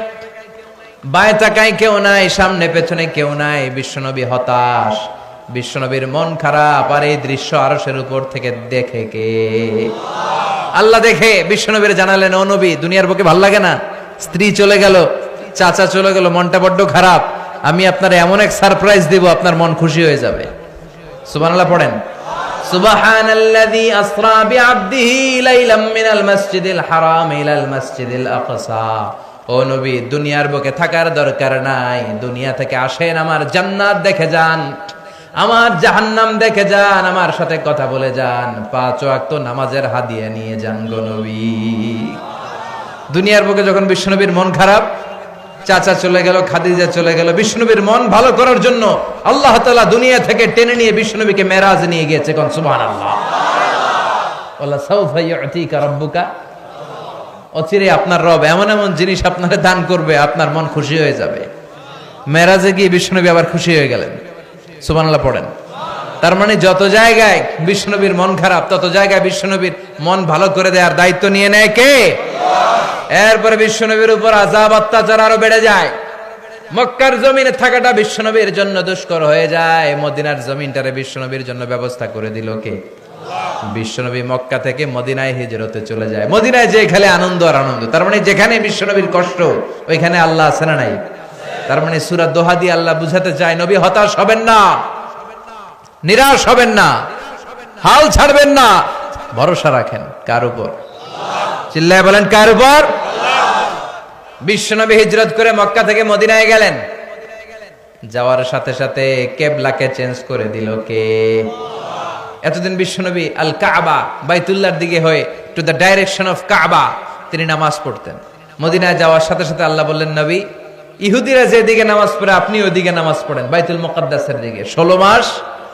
A: বায়ে তাকায় কেউ নাই, সামনে পেছনে কেউ নাই। বিশ্বনবী হতাশ, বিশ্বনবীর মন খারাপ। আর এই দৃশ্য আরশের উপর থেকে দেখে কে? আল্লাহ দেখে বিশ্বনবীর জানালেন, ও নবী, দুনিয়ার বুকে ভাল লাগে না? স্ত্রী চলে গেল, চাচা চলে গেল, মনটা বড্ড খারাপ। আমি আপনার এমন এক সারপ্রাইজ দিব, আপনার মন খুশি হয়ে যাবে। সুবহানাল্লাহ পড়েন। সুবহানাল্লাযী আসরা বিআবদিহি লাইলাম মিনাল মাসজিদিল হারাম ইলাল মাসজিদিল আকসা। ও নবী, দুনিয়ার বুকে থাকার দরকার নাই, দুনিয়া থেকে আসেন, আমার জান্নাত দেখে যান, আমার জাহান্নাম দেখে যান, আমার সাথে কথা বলে যান, 5 ওয়াক্ত নামাজের হাদিয়া নিয়ে যান গো নবী। দুনিয়ার বুকে যখন বিশ্বনবীর মন খারাপ, চাচা চলে গেল, খাদিজা চলে গেল, বিশ্বনবীর মন ভালো করার জন্য আল্লাহ তাআলা দুনিয়া থেকে টেনে নিয়ে বিশ্বনবীকে মেরাজ নিয়ে গিয়েছে। কোন সুবহানাল্লাহ। ওয়ালা সাউফা ইউতিকা রাব্বুকা, অচিরে আপনার রব এমন এমন জিনিস আপনাকে দান করবে, আপনার মন খুশি হয়ে যাবে। মেরাজে গিয়ে বিশ্বনবী আবার খুশি হয়ে গেলেন। সুবহানাল্লাহ পড়েন। তার মানে যত জায়গায় বিশ্বনবীর মন খারাপ, তত জায়গায় বিশ্বনবীর মন ভালো করে দেওয়ার দায়িত্ব নিয়ে নেয় কে? এরপরে বিশ্বনবীর উপর আযাব অত্যাচার আরো বেড়ে যায়। মক্কার জমিনে থাকাটা বিশ্বনবীর জন্য দুষ্কর হয়ে যায়, মদিনার জমিনটারে বিশ্বনবীর জন্য ব্যবস্থা করে দিল কে? বিশ্বনবী মক্কা থেকে মদিনায় হিজরতে চলে যায়। মদিনায় যে খেলে আনন্দ আর আনন্দ। তার মানে যেখানে বিশ্বনবীর কষ্ট, ওইখানে আল্লাহ আছে না নাই? তার মানে সূরা দোহা দিয়ে আল্লাহ বুঝাতে চায়, নবী হতাশ হবেন না, নিরাশ হবেন না, হাল ছাড়বেন না, ভরসা রাখেন কার উপর? চিল্লায় বলেন, কার উপর? বিশ্বনবী হিজরত করে মক্কা থেকে মদিনায় গেলেন। যাওয়ার সাথে সাথে কিবলাকে চেঞ্জ করে দিল কে? এতদিন বিশ্বনবী আল কাবা, বাইতুল্লাহর দিকে হয়ে, টু দ্য ডাইরেকশন অফ কাবা তিনি নামাজ পড়তেন। মদিনায় যাওয়ার সাথে সাথে আল্লাহ বললেন, নবী, ইহুদিরা যেদিকে নামাজ পড়ে আপনি ওইদিকে নামাজ পড়েন, বাইতুল মুকাদ্দাসের দিকে। 16 মাস,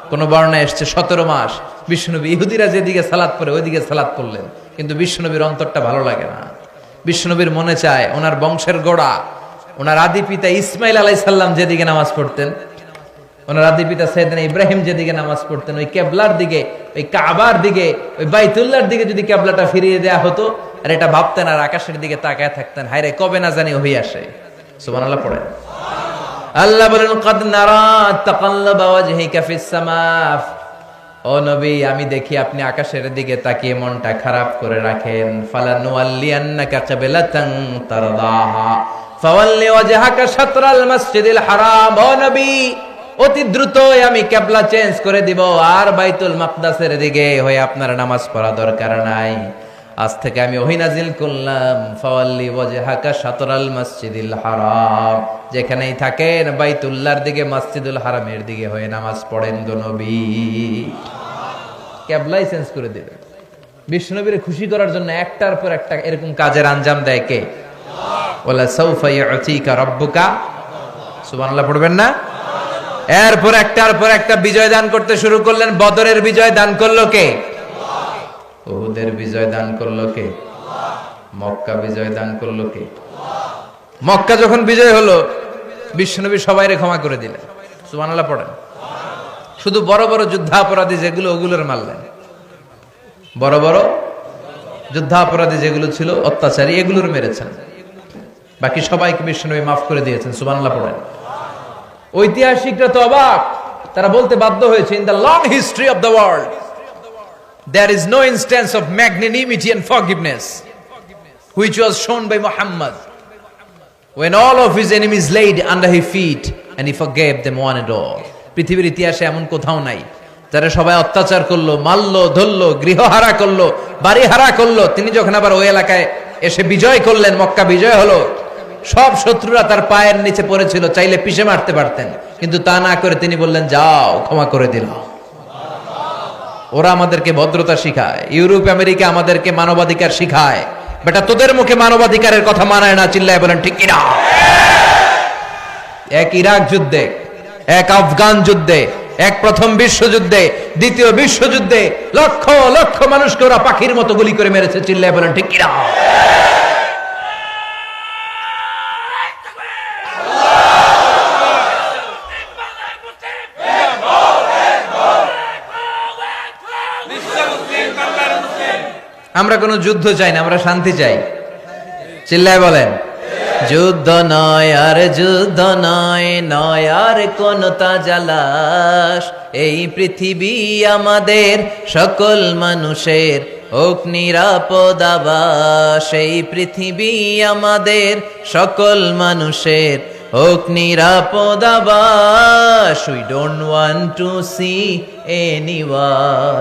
A: কোন বর্ণায় এসছে 17 মাস বিশ্বনবী ইহুদিরা যেদিকে সালাত পড়ে ওইদিকে সালাত পড়লেন। কিন্তু বিশ্বনবীর অন্তরটা ভালো লাগে না। বিশ্বনবীর মনে চায় ওনার বংশের গোড়া, ওনার আদি পিতা ইসমাইল আলাইহিস সালাম যেদিকে নামাজ পড়তেন, ওনার আদি পিতা সাইয়েদনা ইব্রাহিম যেদিকে নামাজ পড়তেন, ওই কিবলার দিকে, ওই কাবার দিকে, ওই বাইতুল্লাহর দিকে যদি কিবলাটা ফিরিয়ে দেয়া হতো, আর এটা ভাবতেন আর আকাশের দিকে তাকায় থাকতেন, হায়রে কবে না জানি হয়ে আসে। সুবহানাল্লাহ পড়েন। আল্লাহ বলেন, কাদ নারা তাকাল্লুবা ওয়াজহিকা ফিস সামা। ও নবী, আমি দেখি আপনি আকাশের দিকে তাকিয়ে মনটা খারাপ করে রাখেন। ফালানুওয়াল্লিয়ান্নাকা কিবলাতান তারদাহা ফাওয়াল্লি ওয়াজহাকা শাতরাল মাসজিদিল হারাম। ও নবী, অতি দ্রুতই আমি কিবলা চেঞ্জ করে দিব, আর বাইতুল মাকদাসের দিকে হয়ে আপনার নামাজ পড়া দরকার নাই। আজ থেকে আমি ওহী নাজিল করলাম, ফাওয়াল্লি ওয়াজহাকা শাতরাল মাসজিদিল হারাম। যেখানেই থাকেন বাইতুল্লাহর দিকে, মসজিদুল হারামের দিকে হয়ে নামাজ পড়েন গো নবী। কিবলাই চেঞ্জ করে দিলেন। বিশ্বনবীরে খুশি করার জন্য একটার পর একটা এরকম কাজের আঞ্জাম দেয় কে? ওয়ালা সাউফা ইউতিকা রাব্বুকা। সুবহানাল্লাহ পড়বেন না? এরপর একটার পর একটা বিজয় দান করতে শুরু করলেন। বদরের বিজয় দান করলো কে? উহুদের বিজয় দান করলো কে? মক্কা বিজয় দান করলো কে? মক্কা যখন বিজয় হলো, বিশ্বনবী সবাইরে ক্ষমা করে দিলেন। সুবহানাল্লাহ পড়েন। শুধু বড় বড় যুদ্ধাপরাধী যেগুলো, ওগুলোর মারলেন। বড় বড় যুদ্ধাপরাধী যেগুলো ছিল, অত্যাচারী, এগুলোর মেরেছেন। বাকি সবাইকে বিশ্বনবী মাফ করে দিয়েছেন। সুবহানাল্লাহ পড়েন। ঐতিহাসিকরা তো অবাক, তারা বলতে বাধ্য হয়েছে, in the long history of the world there is no instance of magnanimity and forgiveness which was shown by Muhammad when all of his enemies laid under his feet and he forgave them one and all. পৃথিবীর ইতিহাসে এমন কোথাও নাই যারা সবাই অত্যাচার করলো, মারলো, ধরলো, গৃহহারা করলো, বাড়ি হারা করলো, তিনি যখন আবার ওই এলাকায় এসে বিজয় করলেন, মক্কা বিজয় হলো, সব শত্রুরা তার পায়ের নিচে পড়েছিল, চাইলে পিষে মারতে পারতেন, কিন্তু তা না করে তিনি বললেন যাও, ক্ষমা করে দিল। ওরা আমাদেরকে ভদ্রতা শিখায়, ইউরোপ আমেরিকা আমাদেরকে মানবাধিকার শিখায়, বেটা তোদের মুখে মানবাধিকারের কথা মানায় না, চিল্লায় বলেন ঠিক কিনা? এক ইরাক যুদ্ধে, এক আফগান যুদ্ধে, এক প্রথম বিশ্বযুদ্ধে, দ্বিতীয় বিশ্বযুদ্ধে লক্ষ লক্ষ মানুষকে ওরা পাখির মতো গুলি করে মেরেছে, চিল্লায় বলেন ঠিক কিনা? আমরা কোনো যুদ্ধ চাই না, আমরা শান্তি চাই, চিল্লায় বলেন। যুদ্ধ নয় আর যুদ্ধ নয়, নয় আর কোন তাজালাশ, এই পৃথিবী আমাদের সকল মানুষের হোক নিরাপদ আবাস, এই পৃথিবী আমাদের সকল মানুষের হোক নিরাপদ আবাস। We don't want to see any war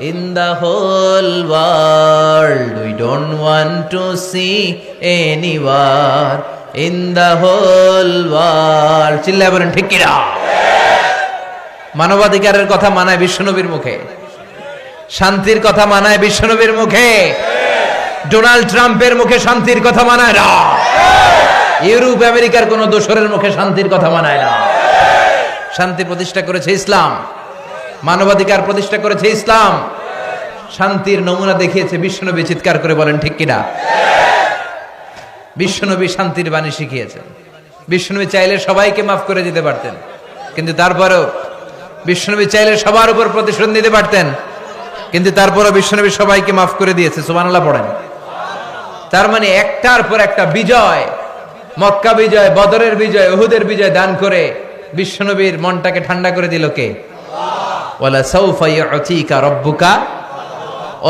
A: in the whole world. We don't want to see any war in the whole world. চিল্লায় বলেন ঠিক কিনা? মানবাধিকারের কথা মানায় বিশ্বনবীর মুখে, শান্তির কথা মানায় বিশ্বনবীর মুখে, ডোনাল্ড ট্রাম্পের মুখে শান্তির কথা মানায় না, ইউরোপ আমেরিকার কোন দোসরের মুখে শান্তির কথা মানায় না। শান্তি প্রতিষ্ঠা করেছে ইসলাম, মানবাধিকার প্রতিষ্ঠা করেছে ইসলাম, শান্তির নমুনা দেখিয়েছে বিশ্বনবী। চিৎকার করে বলেন ঠিক কিনা? বিশ্বনবী শান্তির বাণী শিখিয়েছেন। বিশ্বনবী চাইলে সবাইকে মাফ করে দিতে পারতেন, কিন্তু তারপরেও বিশ্বনবী চাইলে সবার উপর প্রতিশোধ নিতে পারতেন, কিন্তু তারপরেও বিশ্বনবী সবাইকে মাফ করে দিয়েছে। সুবহানাল্লাহ পড়েন। তার মানে একটার পর একটা বিজয়, মক্কা বিজয়, বদরের বিজয়, উহুদের বিজয় দান করে বিশ্বনবীর মনটাকে ঠান্ডা করে দিল কে? ওয়ালা সাউফা ইউতিকা রাব্বুকা,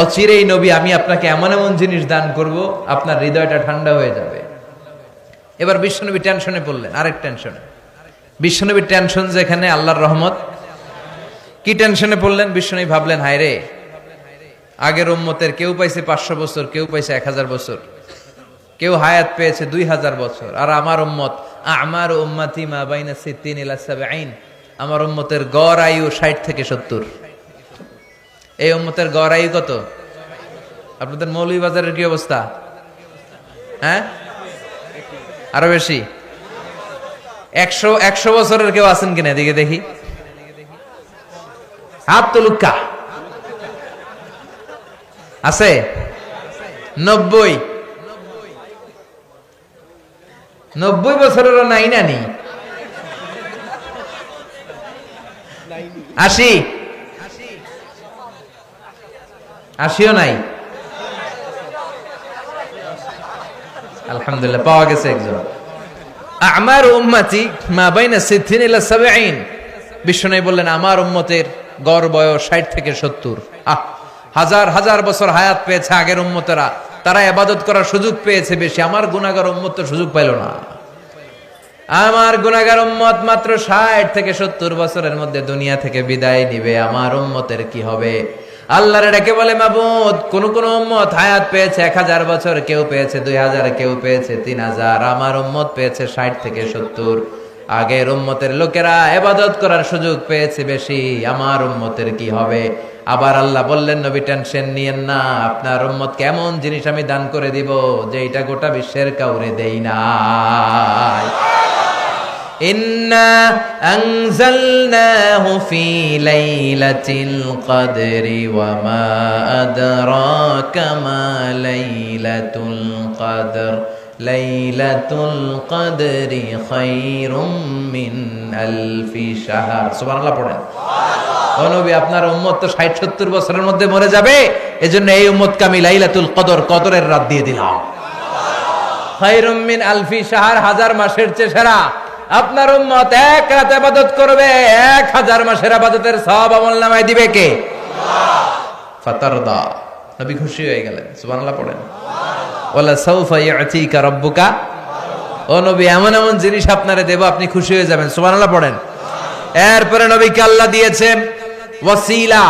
A: অচিরেই নবী আমি আপনাকে এমন এমন জিনিস দান করব আপনার হৃদয়টা ঠান্ডা হয়ে যাবে। এবার বিশ্বনবী টেনশনে পড়লেন, আরেক টেনশনে। বিশ্বনবীর টেনশন যেখানে আল্লাহর রহমত। কি টেনশনে পড়লেন? বিশ্বনবী ভাবলেন হায় রে, আগের উম্মতের কেউ পাইছে 500 বছর, কেউ পাইছে 1000 বছর, কেউ হায়াত পেয়েছে 2000 বছর, আর আমার উম্মত আমার উম্মতি মা বাইনা 60 ইলা 70, আমার উম্মতের গড় আয়ু 60 থেকে 70। এই উম্মতের গড় আয়ু কত? আপনাদের মৌলভীবাজারের কি অবস্থা? হ্যাঁ, আরো বেশি। 100 বছরের কেউ আছেন কিনা এদিকে দেখি, হাত তুলুকা আছে? 90 বছরেরও নাই, না নি 80ও নাই। আলহামদুলিল্লাহ, পাওয়া গেছে একজন। আমার উম্মতি মা বাইনা 60 ইলা 70। বিশ্বনবী বললেন আমার উম্মতের গড় বয়স 60 থেকে 70। হাজার হাজার বছর হায়াত পেয়েছে আগের উম্মতেরা, তারা ইবাদত করার সুযোগ পেয়েছে বেশি। আমার গুনাহগার উম্মত তো সুযোগ পাইল না। আমার গুনাহগার উম্মত মাত্র 60 থেকে 70 বছরের মধ্যে দুনিয়া থেকে বিদায় নিবে। আমার উম্মতের কি হবে? আল্লাহর ডেকে বলে মাবুদ, কোন কোন উম্মত হায়াত পেয়েছে 1000 বছর, কেউ পেয়েছে 2000, কেউ পেয়েছে 3000। আমার উম্মত পেয়েছে 60 থেকে 70। আগের উম্মতের লোকেরা ইবাদত করার সুযোগ পেয়েছে বেশি। আমার উম্মতের কি হবে? আবার আল্লাহ বললেন নবী টেনশন নিয়েন না, আপনার উম্মত কেমন জিনিস আমি দান করে দিব যে এটা গোটা বিশ্বের কাউরে দেই না। ইন্না আনজালনাহু ফি লাইলাতিল কদরি ওয়া মা আদরাকা মা লাইলাতুল কদর লাইলাতুল কদরি খায়রুম মিন আলফি শাহর। সুবহানাল্লাহ পড়েন। ও নবী, আপনার উম্মত তো 60-70 বছরের মধ্যে মরে যাবে, এজন্য এই উম্মতকে আমি লাইলাতুল কদর, কদরের রাত দিয়ে দিলাম। খায়রুম মিন আলফি শাহর, 1000 মাসের চেয়ে সেরা। আপনার উম্মত এক রাত ইবাদত করবে, 1000 মাসের ইবাদতের সওয়াব আমলনামায় দিবে কে? আল্লাহ। ফাতারদা, নবী খুশি হয়ে গেলেন। সুবহানাল্লাহ পড়েন। ওয়ালা সাউফা ইউতিকা রাব্বুকা, ও নবী এমন এমন জিনিস আপনারে দেব আপনি খুশি হয়ে যাবেন। সুবহানাল্লাহ পড়েন। এরপরে নবীকে আল্লাহ দিয়েছেন ওয়াসিলা,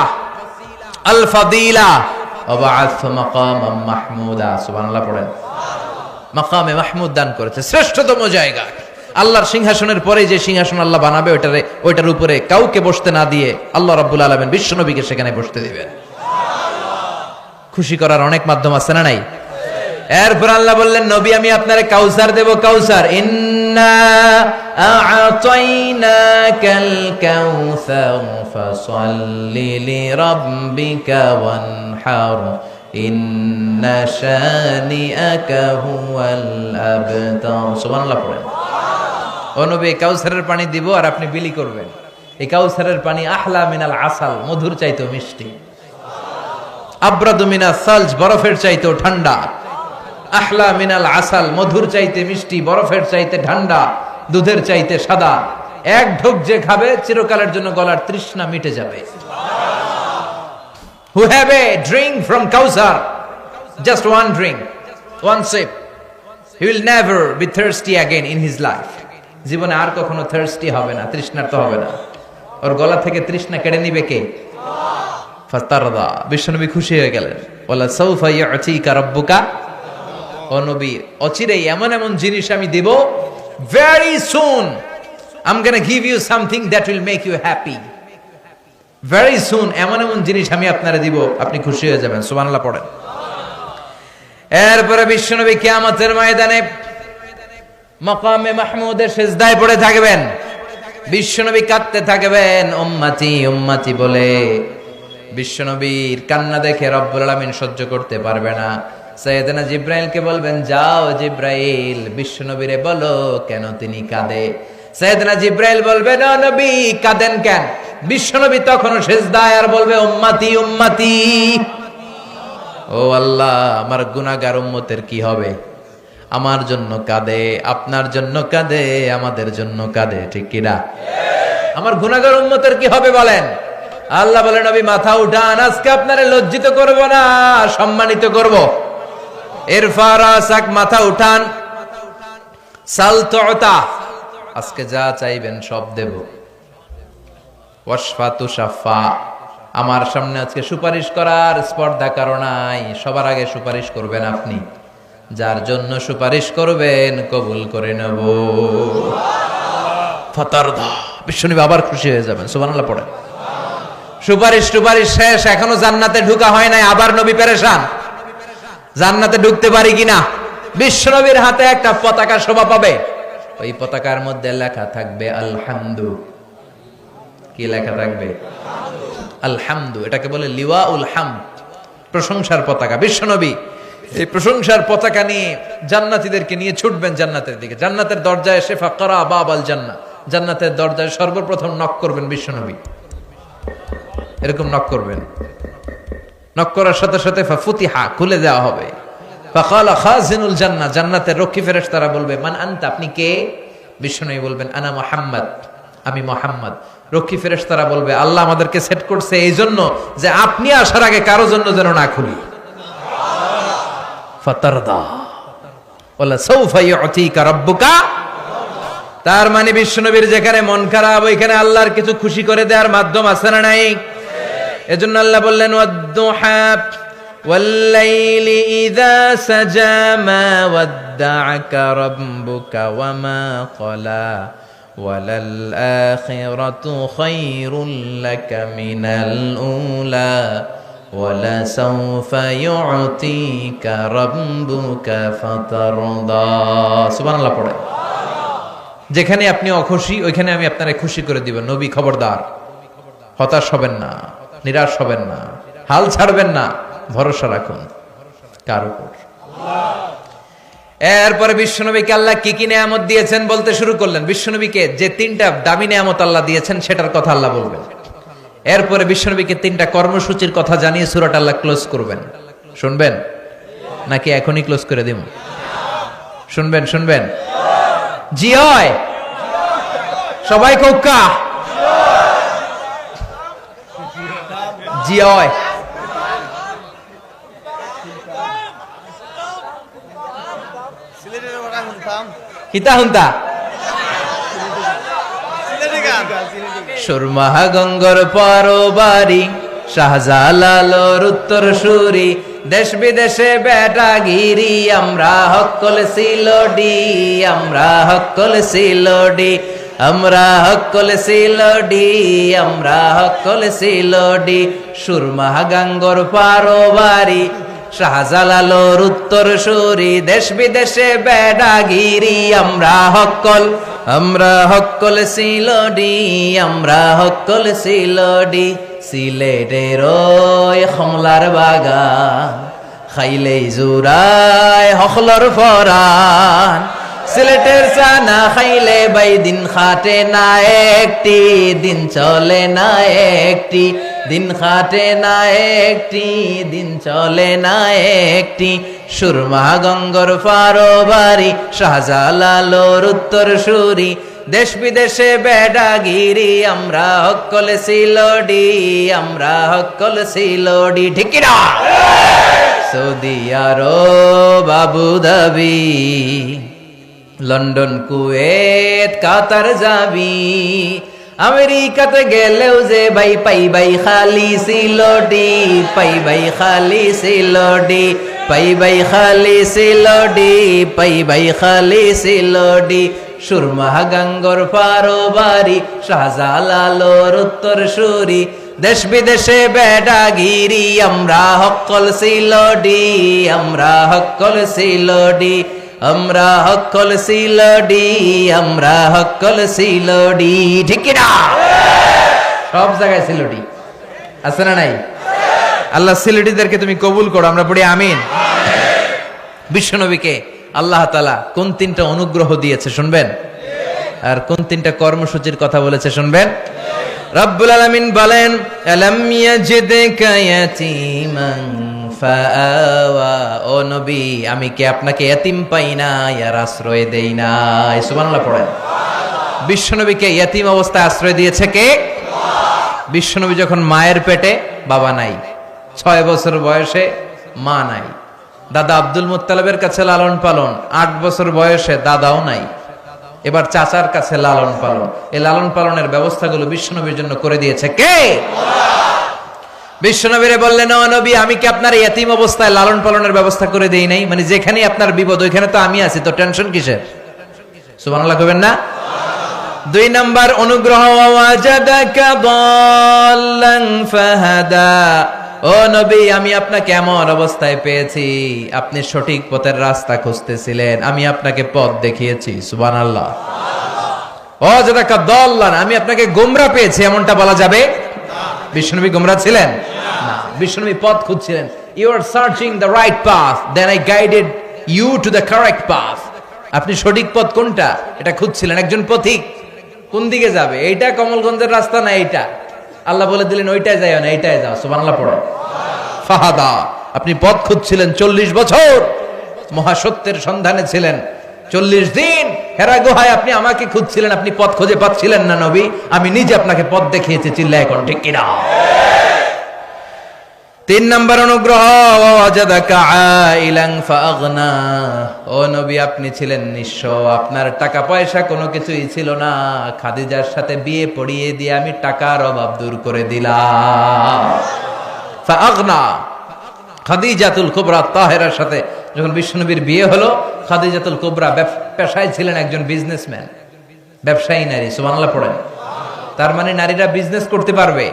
A: আল ফাদিলা, ওয়া বা'আথ মাকামান মাহমুদা। সুবহানাল্লাহ পড়েন। মাকামে মাহমুদ দান করেছে, শ্রেষ্ঠতম জায়গা। আল্লাহর সিংহাসনের পরে যে সিংহাসন আল্লাহ বানাবে ওইটার উপরে কাউকে বসতে না দিয়ে আল্লাহ রাব্বুল আলামিন বিশ্ব নবীকে সেখানে বসতে দিবেন। খুশি করার অনেক মাধ্যম আছে না নাই? এরপর আল্লাহ বললেন নবী আমি আপনারে কাউসার দেব, কাউসার। ইন্না আ'তাইনাকাল কাউসার ফাসাল্লি লিরাব্বিকা ওয়ানহার ইন্না শানিআকা হুয়াল আবতার। সুবহানাল্লাহ পড়েন। ও নবী কাউসারের পানি দিব আর আপনি বিলি করবেন। এই কাউসারের পানি আহলা মিনাল আসাল, মধুর চাইতেও মিষ্টি। আবরাদু মিনাস সালজ, বরফের চাইতেও ঠান্ডা। আহলা মিনাল আসাল, মধুর চাইতে মিষ্টি, বরফের চাইতে ঠান্ডা, দুধের চাইতে সাদা। এক ঢোক যে খাবে চিরকালের জন্য গলার তৃষ্ণা মিটে যাবে। Who have a drink from Kausar, just one drink, one sip, he will never be thirsty again in his life. জীবনে আর কখনো thirsty হবে না, তৃষ্ণার্ত হবে না। ওর গলা থেকে তৃষ্ণা কেড়ে নিবে কে? ফাতারদা। বিশ্বনবী খুশি হয়ে গেলেন। ওয়ালা সাউফা ইউতিকা রাব্বুকা, ও নবী অচিরেই এমন এমন জিনিস আমি দেব, very soon I'm going to give you something that will make you happy. Very soon এমন এমন জিনিস আমি আপনারে দিব, আপনি খুশি হয়ে যাবেন। সুবহানাল্লাহ পড়েন। এরপরে বিশ্বনবী কিয়ামতের ময়দানে মাকামে মাহমুদের সিজদায় পড়ে থাকবেন। বিশ্বনবী কাঁদতে থাকবেন উম্মতি উম্মতি বলে। বিশ্বনবীর কান্না দেখে রব্বুল আলামিন সহ্য করতে পারবে না। সাইয়েদনা জিব্রাইলকে বলবেন যাও জিব্রাইল বিশ্বনবীরে বলো কেন তিনি কাঁদে। সাইয়েদনা জিব্রাইল বলবেন ও নবী কাঁদেন কেন? বিশ্বনবী তখনও সিজদায় আর বলবে উম্মতি উম্মতি। ও আল্লাহ আমার গুনাহগার উম্মতের কি হবে? আমার জন্য কাঁদে, আপনার জন্য কাঁদে, আমাদের জন্য কাঁদে, ঠিক কি না? আমার গুনাহগার উম্মতের কি হবে বলেন? আল্লাহ বলেন নবী মাথা উঠান, আজকে আপনারে লজ্জিত করব না, সম্মানিত করব। ইরফা রাসাক, মাথা উঠান। সাল তুতা, আজকে যা চাইবেন সব দেব। ওয়াশফা তুশাফা, আমার সামনে আজকে সুপারিশ করার স্পর্ধা কারো নাই, সবার আগে সুপারিশ করবেন আপনি। যার জন্য সুপারিশ করবেন কবুল করে নেব। ফাতারদা, বিশ্বনবী আবার খুশি হয়ে যাবেন। সুবহানাল্লাহ পড়েন। সুপারিশ টুপারিশ শেষ, এখনো জান্নাতে ঢুকা হয় নাই, আবার নবী পেরেশান জান্নাতে ঢুকতে পারি কিনা। বিশ্বনবীর হাতে একটা পতাকা শোভা পাবে, ওই পতাকার মধ্যে লেখা থাকবে আলহামদু। কি লেখা থাকবে? আলহামদু। এটাকে বলে লিওয়াউল হামদ, প্রশংসার পতাকা। বিশ্বনবী এই প্রশংসার পতাকা নিয়ে জান্নাতীদেরকে নিয়ে ছুটবেন জান্নাতের দিকে। জান্নাতের দরজায় এসে ফাকরা বাবাল জান্নাহ, জান্নাতের দরজায় সর্বপ্রথম নক করবেন বিশ্বনবী। এরকম নক করবেন, নক করার সাথে সাথে ফাফুতিহা, খুলে দেওয়া হবে। ফাকালা খাজিনুল জান্নাহ, জান্নাতের রক্ষী ফেরেশতারা বলবে মান আনতা, আপনি কে? বিশ্বনবী বলবেন আনা মুহাম্মদ, আমি মুহাম্মদ। রক্ষী ফেরেশতারা বলবে আল্লাহ আমাদেরকে সেট করছে এই জন্য যে আপনি আসার আগে কারো জন্য যেন না খুলি। ফাতারদা ওয়ালা সাউফা ইউতিকা রাব্বুকা। তার মানে বিশ্বনবীর যেখানে মন খারাপ ওইখানে আল্লাহর কিছু খুশি করে দেওয়ার মাধ্যম আছে না নাই? এজন্য আল্লাহ বললেন ওয়াদ-দুহা ওয়াল-লাইলি ইযা সাজা মা ওয়াদ্দা'আকা রাব্বুকা ওয়া মা ক্বালা ওয়ালাল আখিরাতু খায়রুল লাকা মিনাল উলা ওয়ালা সাউফা ইউতিকা রাব্বুকা ফাতারদা। সুবহানাল্লাহ পড়ে। যেখানে আপনি অখুশি ওইখানে আমি আপনারে খুশি করে দিব। নবী খবরদার, হতাশ হবেন না, নিরাশ হবেন না, হাল ছাড়বেন না, ভরসা রাখুন কার উপর? এরপরে বিশ্বনবীকে আল্লাহ কি কি নিয়ামত দিয়েছেন বলতে শুরু করলেন। বিশ্বনবীকে যে তিনটা দামি নিয়ামত আল্লাহ দিয়েছেন সেটার কথা আল্লাহ বলবেন। এরপরে বিশ্বনবীকে তিনটা কর্মসূচির কথা জানিয়ে সূরাটা আল্লাহ ক্লোজ করবেন। শুনবেন নাকি এখনই ক্লোজ করে দিব? শুনবেন শুনবেন? জি হয়, সবাই কোক্কা জি হয়। কিতা হুন্তা সুরমাহা গঙ্গর পরবারি শাহজালালোর উত্তর সুরি দেশ বিদেশে বেটাগিরি আমরা হকল সিলোডি আমরা হকল সিলোডি আমরা হকল সিলোডি আমরা হকল সিলোডি সুরমাহা গঙ্গর পরবারি শাহজালালোর উত্তর সুরি দেশ বিদেশে বেডাগিরি আমরা হকল সিলোডি আমরা হকল সিলোডি সিলেটের ওই কমলার বাগান খাইলেই জুরায় হকলর ফরান সিলেটের চানা খাইলে বাই দিন খাটে না একটি দিন চলে না একটি দিন খাটে না একটি দিন চলে না একটি সুরমা গঙ্গর পারবারি শাহজালালোর উত্তর সুরি দেশ বিদেশে বেডাগিরি আমরা হকল সিলোডি আমরা হকল সিলোডি ঠিক না Saudi Arab Abu Dhabi London Kuwait Qatar যাবি আমেরিকাতে গেলেও যে ভাই পাই ভাই খালি সিলোডি পাই ভাই খালি সিলোডি পাই ভাই খালি সিলোডি পাই ভাই খালি সিলোডি সুরমা গঙ্গর পারবারি শাহজালালোর উত্তর সুরি দেশ বিদেশে বেডাগিরি আমরা হকল সিলোডি আমরা হকল সিলোডি আমরা হকল সিলোডি আমরা হকল সিলোডি ঠিক না সব জায়গায় সিলোডি আছে না নাই আল্লাহ সিলোডিদেরকে তুমি কবুল করো আমরা পড়ি আমিন বিশ্বনবীকে আল্লাহ তাআলা কোন তিনটা অনুগ্রহ দিয়েছে শুনবেন আর কোন তিনটা কর্মসূচির কথা বলেছে শুনবেন রব্বুল আলামিন বলেন আলাম ইয়াজিদকা ইয়াতীমান ফাআওয়া ও নবী আমি কি আপনাকে এতিম পাই না আর আশ্রয় দেই না সুবহানাল্লাহ পড়েন বিশ্বনবীকে এতিম অবস্থায় আশ্রয় দিয়েছে কে বিশ্বনবী যখন মায়ের পেটে বাবা নাই 6 বছর বয়সে মা নাই দাদা আব্দুল মুত্তালিবের কাছে লালন পালন 8 বছর বয়সে দাদাও নাই এবার চাচার কাছে লালন পালন এই লালন পালনের ব্যবস্থাগুলো বিশ্বনবীর জন্য করে দিয়েছে কে বিশ্বনবীরে বললেন ও নবী আমি কি আপনার এতিম অবস্থায় লালন পালনের ব্যবস্থা করে দেই নাই মানে যেখানে আপনার বিপদ ওইখানে তো আমি আছি তো টেনশন কিসের সুবহানাল্লাহ কইবেন না 2 নাম্বার অনুগ্রহ ওয়াজাদাকা দাল্লান ফাহাদা ও নবী আমি আপনাকে এমন অবস্থায় পেয়েছি আপনি সঠিক পথের রাস্তা খুঁজতেছিলেন আমি আপনাকে পথ দেখিয়েছি সুবহানাল্লাহ ওয়াজাদাকা দাল্লান আমি আপনাকে গোমরা পেয়েছি এমনটা বলা যাবে বিশ্বনবী গোমরা ছিলেন না বিশ্বনবী পথ খুঁজছিলেন you are searching the right path then I guided you to the correct path আপনি সঠিক পথ কোনটা এটা খুঁজছিলেন একজন পথিক কোন দিকে যাবে এইটা কমলগঞ্জের রাস্তা না এইটা আল্লাহ বলে দিলেন ওইটাই যাও না এইটাই যাও সুবহানাল্লাহ পড়ো ফাহাদা আপনি পথ খুঁজছিলেন 40 বছর মহাসত্যের সন্ধানে ছিলেন 40 দিন হেরা গুহায় আপনি আমাকে খুঁজছিলেন আপনি পথ খুঁজে পাচ্ছিলেন না নবী আমি নিজে আপনাকে পথ দেখিয়েছি চিল্লায় কোন ঠিক কিনা 3 নাম্বার অনুগ্রহ ওয়াজাদাকা আইলান ফাগনা ও নবী আপনি ছিলেন নিঃস্ব আপনার টাকা পয়সা কোনো কিছুই ছিল না খাদিজার সাথে বিয়ে পড়িয়ে দিয়ে আমি টাকার অভাব দূর করে দিলাম ফাগনা খাদিজাতুল কুবরা তাহেরার সাথে যখন বিশ্বনবীর বিয়ে হলো খাদিজাতুল কুবরা পেশায় ছিলেন একজন বিজনেসম্যান ব্যবসায়ী নারী সুবহানাল্লাহ পড়েন তার মানে নারীরা বিজনেস করতে পারবে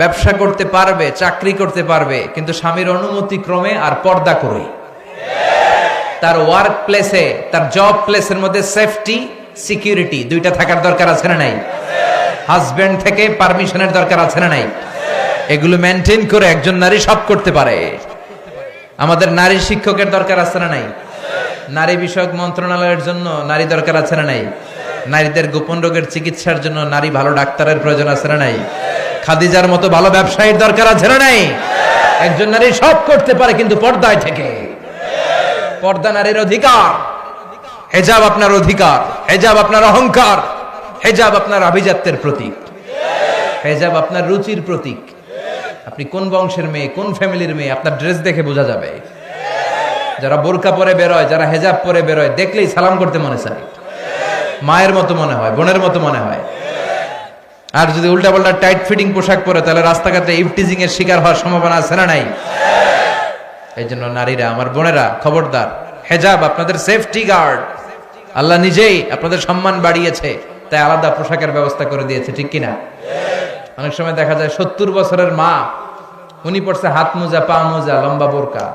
A: ব্যবসা করতে পারবে চাকরি করতে পারবে কিন্তু স্বামীর অনুমতি ক্রমে আর পর্দা করে তার ওয়ার্ক প্লেসে তার জব প্লেসের মধ্যে সেফটি সিকিউরিটি দুইটা থাকার দরকার আছে না নাই হাজবেন্ড থেকে পারমিশনের দরকার আছে না নাই এগুলো মেনটেন করে একজন নারী সব করতে পারে আমাদের নারী শিক্ষকের দরকার আছে না নাই নারী বিষয়ক মন্ত্রণালয়ের জন্য নারী দরকার আছে না নাই নারীদের গোপন রোগের চিকিৎসার জন্য নারী ভালো ডাক্তারের প্রয়োজন আছে না নাই খাদিজার মতো ভালো ব্যবসায়ীর দরকার আছে না নাই একজন নারী সব করতে পারে কিন্তু পর্দায় থেকে পর্দা নারীর অধিকার হেজাব আপনার অধিকার হেজাব আপনার অহংকার হেজাব আপনার আভিজাত্যের প্রতীক হেজাব আপনার রুচির প্রতীক আপনি কোন বংশের মেয়ে কোন ফ্যামিলির মেয়ে আপনার ড্রেস দেখে বোঝা যাবে যারা বোরকা পরে বেরোয়, যারা হেজাব পরে বেরোয়, দেখলেই সালাম করতে মনে চায়, মায়ের মতো মনে হয়, বোনের মতো মনে হয়। আর যদি উল্টা পাল্টা টাইট ফিটিং পোশাক পরে, তাহলে রাস্তাঘাটে ইভটিজিং এর শিকার হওয়ার সম্ভাবনা আছে না নাই? এই জন্য নারীরা, আমার বোনেরা, খবরদার, হেজাব আপনাদের সেফটি গার্ড। আল্লাহ নিজেই আপনাদের সম্মান বাড়িয়েছে, তাই আলাদা পোশাকের ব্যবস্থা করে দিয়েছে, ঠিক কিনা? অনেক সময় দেখা যায় 70 বছরের মা, উনি পড়ছে হাত মোজা, পা মোজা, লম্বা বোরকা,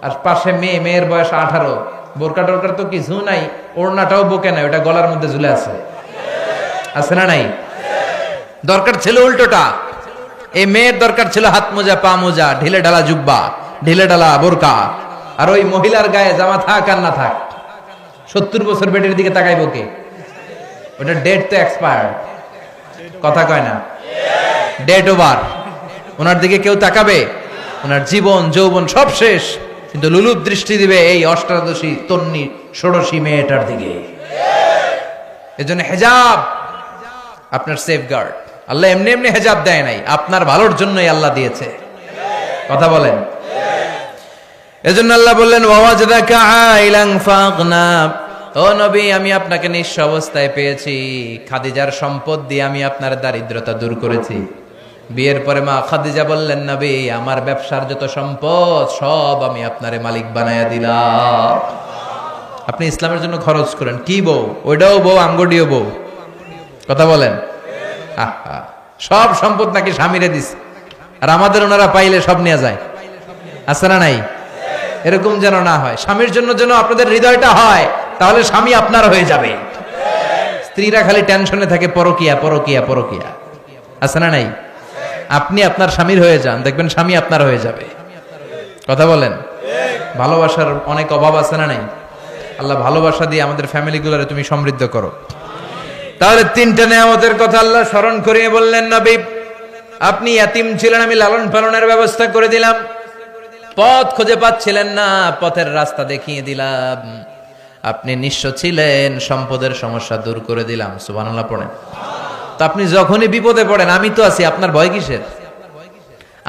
A: আর পাশে মেয়ে, মেয়ের বয়স 18, বোরকা টোরকার তো কিছু নাই, ওড়নাটাও বোকে নাই, ওটা গলার মধ্যে ঝুলে আছে, আছে না নাই? দরকার ছিল উল্টোটা, এই মেয়ের দরকার ছিল হাত মোজা, পা মোজা, ঢিলে ঢালা জুব্বা, ঢিলে ঢালা বোরকা। আর ওই মহিলার গায়ে জামা থাক আর না থাক, 70 বছর বেটির দিকে তাকাইবো কে? ওটা ডেট তো এক্সপায়ার্ড, কথা কয় না, ডেট ওভার। ওনার দিকে কেউ তাকাবে? ওনার জীবন যৌবন সব শেষ, কিন্তু লুলুপ দৃষ্টি দিবে এই অষ্টাদশী, তন্নি, ষোড়শী মেয়েটার দিকে। এজন্য হেজাব আপনার সেফগার্ড। আল্লাহ এমনি এমনি হেজাব দেয় নাই, আপনার ভালোর জন্যই আল্লাহ দিয়েছে, কথা বলেন। এজন্য আল্লাহ বললেন, ওয়াওয়াজদাকা আইলান ফাগনা, ও নবী, আমি আপনাকে নিঃস্ব অবস্থায় পেয়েছি, খাদিজার সম্পদ দিয়ে আমি আপনার দারিদ্রতা দূর করেছি। বিয়ের পরে মা খাদিজা বললেন, নবী, আমার ব্যবসার যত সম্পদ সব আমি আপনারে মালিক বানায়া দিলাম, আপনি ইসলামের জন্য খরচ করেন। কি বউ? ওইটাও বউ, আঙ্গুডিও বউ, কথা বলেন। আহা, সব সম্পদ নাকি স্বামীরে দিস, আর আমাদের ওনারা পাইলে সব নিয়ে যায়, আছে না নাই? এরকম যেন না হয়, স্বামীর জন্য যেন আপনাদের হৃদয়টা হয়, তাহলে স্বামী আপনার হয়ে যাবে। স্ত্রীরা খালি টেনশনে থাকে, পরকিয়া পরকিয়া পরকিয়া, আছে না নাই? আপনি আপনার স্বামীর হয়ে যান, দেখবেন স্বামী আপনার হয়ে যাবে, কথা বলেন। ভালোবাসার অনেক অভাব আছে না নাই? আল্লাহ ভালোবাসা দিয়ে আমাদের ফ্যামিলিগুলোরে তুমি সমৃদ্ধ করো। তাহলে 3টা নেয়ামতের কথা আল্লাহ স্মরণ করিয়ে বললেন, নবী, আপনি ইয়াতিম ছিলেন, আমি লালন পালনের ব্যবস্থা করে দিলাম। পথ খুঁজে পাচ্ছিলেন না, পথের রাস্তা দেখিয়ে দিলাম। আপনি নিঃস্ব ছিলেন, সম্পদের সমস্যা দূর করে দিলাম। সুবহানাল্লাহ পড়েন। তো আপনি যখনই বিপদে পড়েন, আমি তো আছি, আপনার ভয় কিসের?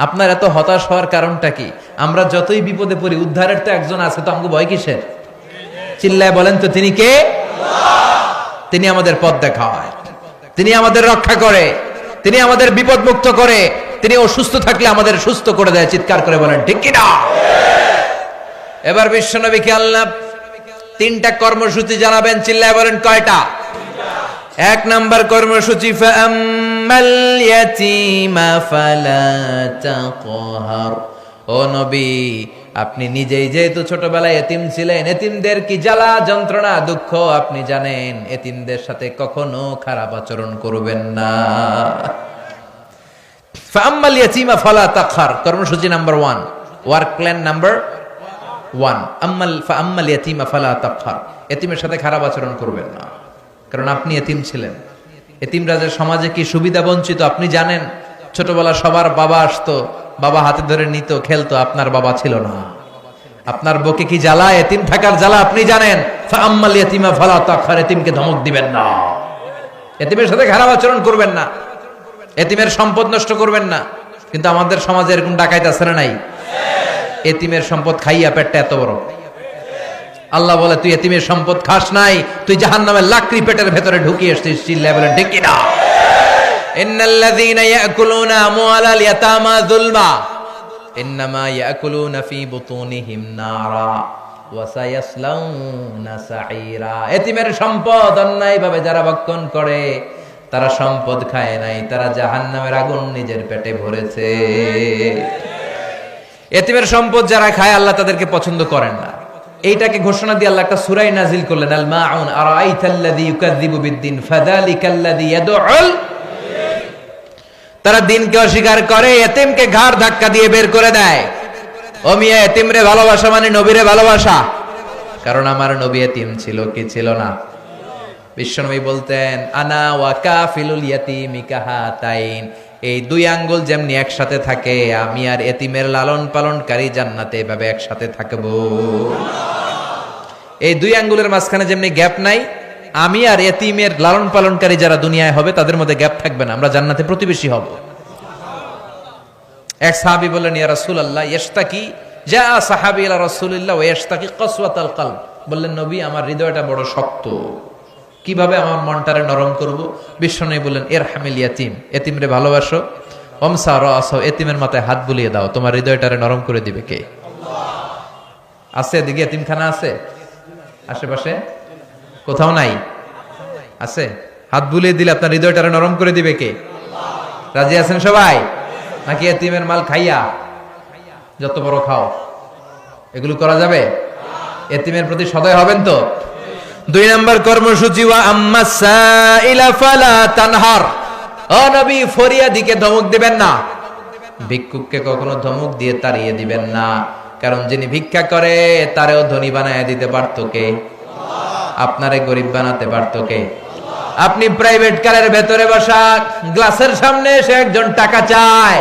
A: আপনার এত হতাশ হওয়ার কারণটা কি? আমরা যতই বিপদে পড়ি, উদ্ধারের তো একজন আছে, তো আমাকে ভয় কিসের? চিল্লায় বলেন তো, তিনি কে? তিনি আমাদের পথ দেখায়, তিনি আমাদের রক্ষা করে, তিনি আমাদের বিপদ মুক্ত করে, তিনি অসুস্থ থাকলে আমাদের সুস্থ করে দেয়। চিৎকার করে বলেন ঠিক কিনা? এবার বিশ্বনবীকে আল্লাহ 3টা কর্মসূচি জানাবেন, চিল্লায় বলেন কয়টা? 1 নাম্বার কর্মসূচি, ফাআম্মাল ইয়াতীমা ফালা তাকহার। ও নবী, আপনি নিজেই যেহেতু ছোটবেলায় এতিম ছিলেন, এতিমদের কি জ্বালা যন্ত্রণা দুঃখ আপনি জানেন, এতিমদের সাথে কখনো খারাপ আচরণ করবেন না। ফাআম্মাল ইয়াতীমা ফালা তাকহার, কর্মসূচি নাম্বার 1, ওয়ার্ক প্ল্যান নাম্বার 1, ফাআম্মাল ইয়াতীমা ফালা তাকহার, এতিমের সাথে খারাপ আচরণ করবেন না, কারণ আপনি এতিম ছিলেন। এতিমরা যে সমাজে কি সুবিধা বঞ্চিত আপনি জানেন। ছোটবেলা সবার বাবা আসতো, বাবা হাতে ধরে নিত, খেলতো, আপনার বাবা ছিল না। আপনার বুকে কি জ্বালা, এতিম থাকার জ্বালা আপনি জানেন। ফাআম্মাল ইয়াতীমা ফালা তাকহার, এতিমকে ধমক দিবেন না, এতিমের সাথে খারাপ আচরণ করবেন না, এতিমের সম্পদ নষ্ট করবেন না। কিন্তু আমাদের সমাজে এরকম ডাকাইত আছে না নাই? এতিমের সম্পদ খাইয়া পেটটা এত বড়। আল্লাহ বলে, তুই এতিমের সম্পদ খাস নাই, তুই জাহান্নামের লাকড়ি পেটের ভেতরে ঢুকিয়ে এসেছিস। চিল্লায় বলেন ঠিক কিনা? ইন্নাল্লাযীনা ইয়াকুলুনা আমওয়ালাল ইয়াতামা যুলমা ইন্নামা ইয়াকুলুনা ফী বুতুনিহিম নারা ওয়া সায়াসলাউনা সাঈরা। এতিমের সম্পদ অন্যায়ভাবে যারা ভক্ষণ করে, তারা সম্পদ খায় নাই, তারা জাহান্নামের আগুন নিজের পেটে ভরেছে। এতিমের সম্পদ যারা খায়, আল্লাহ তাদেরকে পছন্দ করেন না। এইটাকে ঘোষণা দিয়ে আল্লাহ একটা সূরা নাজিল করলেন, আল মাউন আরাআইতাল্লাযী ইউকাযযিবু বিদ্দিন ফাযালিকাল্লাযী ইয়াদউল। তারা দিনকে অস্বীকার করে, এতিমকে ঘাড় ধাক্কা দিয়ে বের করে দেয়। ও মিয়া, এতিমরে ভালোবাসা মানে নবীরে ভালোবাসা, কারণ আমার নবী এতিম ছিল কি ছিল না? বিশ্বনবী বলতেন, আনা ওয়া কাফিলুল ইয়াতীমি কাহাতাইন, এই 2 আঙ্গুল যেমনি একসাথে থাকে, আমি আর এতিমের লালন পালনকারী জান্নাতে এভাবে একসাথে থাকবো। এই 2 আঙ্গুলের মাঝখানে যেমনি গ্যাপ নাই, আমি আর এতিমের লালন পালনকারী যারা দুনিয়ায় হবে তাদের মধ্যে গ্যাপ থাকবে না, আমরা জান্নাতে প্রতিবেশী হব। এক সাহাবী বললেন, ইয়া রাসূলুল্লাহ, ইশতাকি যা সাহাবী ইলা রাসূলিল্লাহ ওয়া ইয়াশতাকি কসওয়াতাল কলব, বললেন নবী আমার হৃদয়টা বড় শক্ত, কিভাবে আমার মনটারে নরম করব? বিশ্বনবী বললেন ইরহামিল ইয়াতীম, এতিমরে ভালোবাসো, ওমসা রাসা, এতিমের মাথায় হাত বুলিয়ে দাও, তোমার হৃদয়টারে নরম করে দিবে কে? আল্লাহ। আছে এদিকে এতিমখানা আছে আশেপাশে? কোথাও নাই? আছে? হাত বুলিয়ে দিলে আপনার হৃদয়টারে নরম করে দিবে কে? আল্লাহ। রাজি আছেন সবাই? নাকি এতিমের মাল খাইয়া যত বড় খাও এগুলো করা যাবে? এতিমের প্রতি সদয় হবেন তো? 2 নম্বর কর্মসূচি, ওয়া আম্মা সাইলা ফালা তানহার, ও নবী ফরিয়াদিকে ধমক দিবেন না, ভিক্ষুককে কখনো ধমক দিয়ে তাড়িয়ে দিবেন না, কারণ যিনি ভিক্ষা করে তারেও ধনী বানায় দিতে পারতো কে? আপনারে গরিব বানাতে পারতো কে? আপনি প্রাইভেট কারের ভেতরে বসা, গ্লাসের সামনে এসে একজন টাকা চায়,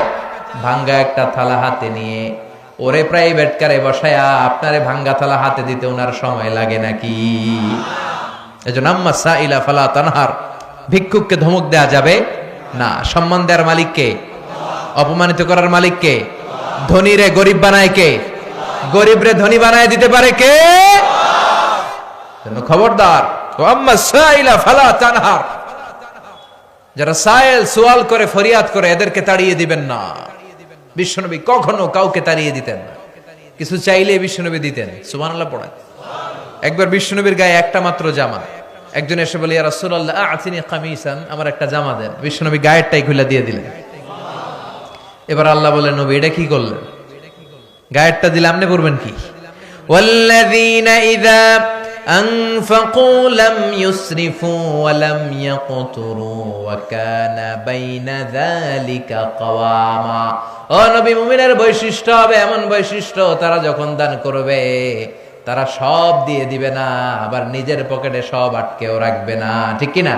A: ভাঙ্গা একটা থালা হাতে নিয়ে, ওরে প্রাইভেট কারে বসায়া আপনারে ভাঙ্গা থালা হাতে দিতে ওনার সময় লাগে নাকি? এজন্য আম্মা সাইলা ফালা তানহার, ভিক্ষুককে ধমক দেয়া যাবে না। সম্মান দেওয়ার মালিক কে? অপমানিত করার মালিক কে? ধনীরে গরিব বানায় কে? গরিবরে ধনী বানায় দিতে পারে কে? খবরদার, আম্মা সাইলা ফালা তানহার, যারা সাইল সওয়াল করে ফরিয়াদ করে এদেরকে তাড়িয়ে দিবেন না। বিশ্বনবী কখনো কাউকে তাড়িয়ে দিতেন না, কিছু চাইলে বিশ্বনবী দিতেন। সুবহানাল্লাহ পড়েন। একবার বিশ্বনবীর গায়ে একটা মাত্র জামা, একজন এসে বলে ইয়া রাসূলুল্লাহ আ'তিনি কামিসান, আমার একটা জামা দেন। বিশ্বনবী গায়েরটাই খুলে দিয়ে দিলেন। এবার আল্লাহ বলেন নবী এটা কি করলেন? গায়েরটা দিলে আপনি করবেন কি? ওয়াল্লাযীনা ইযা আনফাকু লাম ইউসরিফু ওয়া লাম ইয়াকতুরু ওয়া কানা বাইনা যালিকা কাওয়ামা। ও নবী, মুমিনের বৈশিষ্ট্য হবে এমন বৈশিষ্ট্য, তারা যখন দান করবে তারা সব দিয়ে দিবে না, আবার নিজের পকেটে সব আটকেও রাখবে না, ঠিক কি না?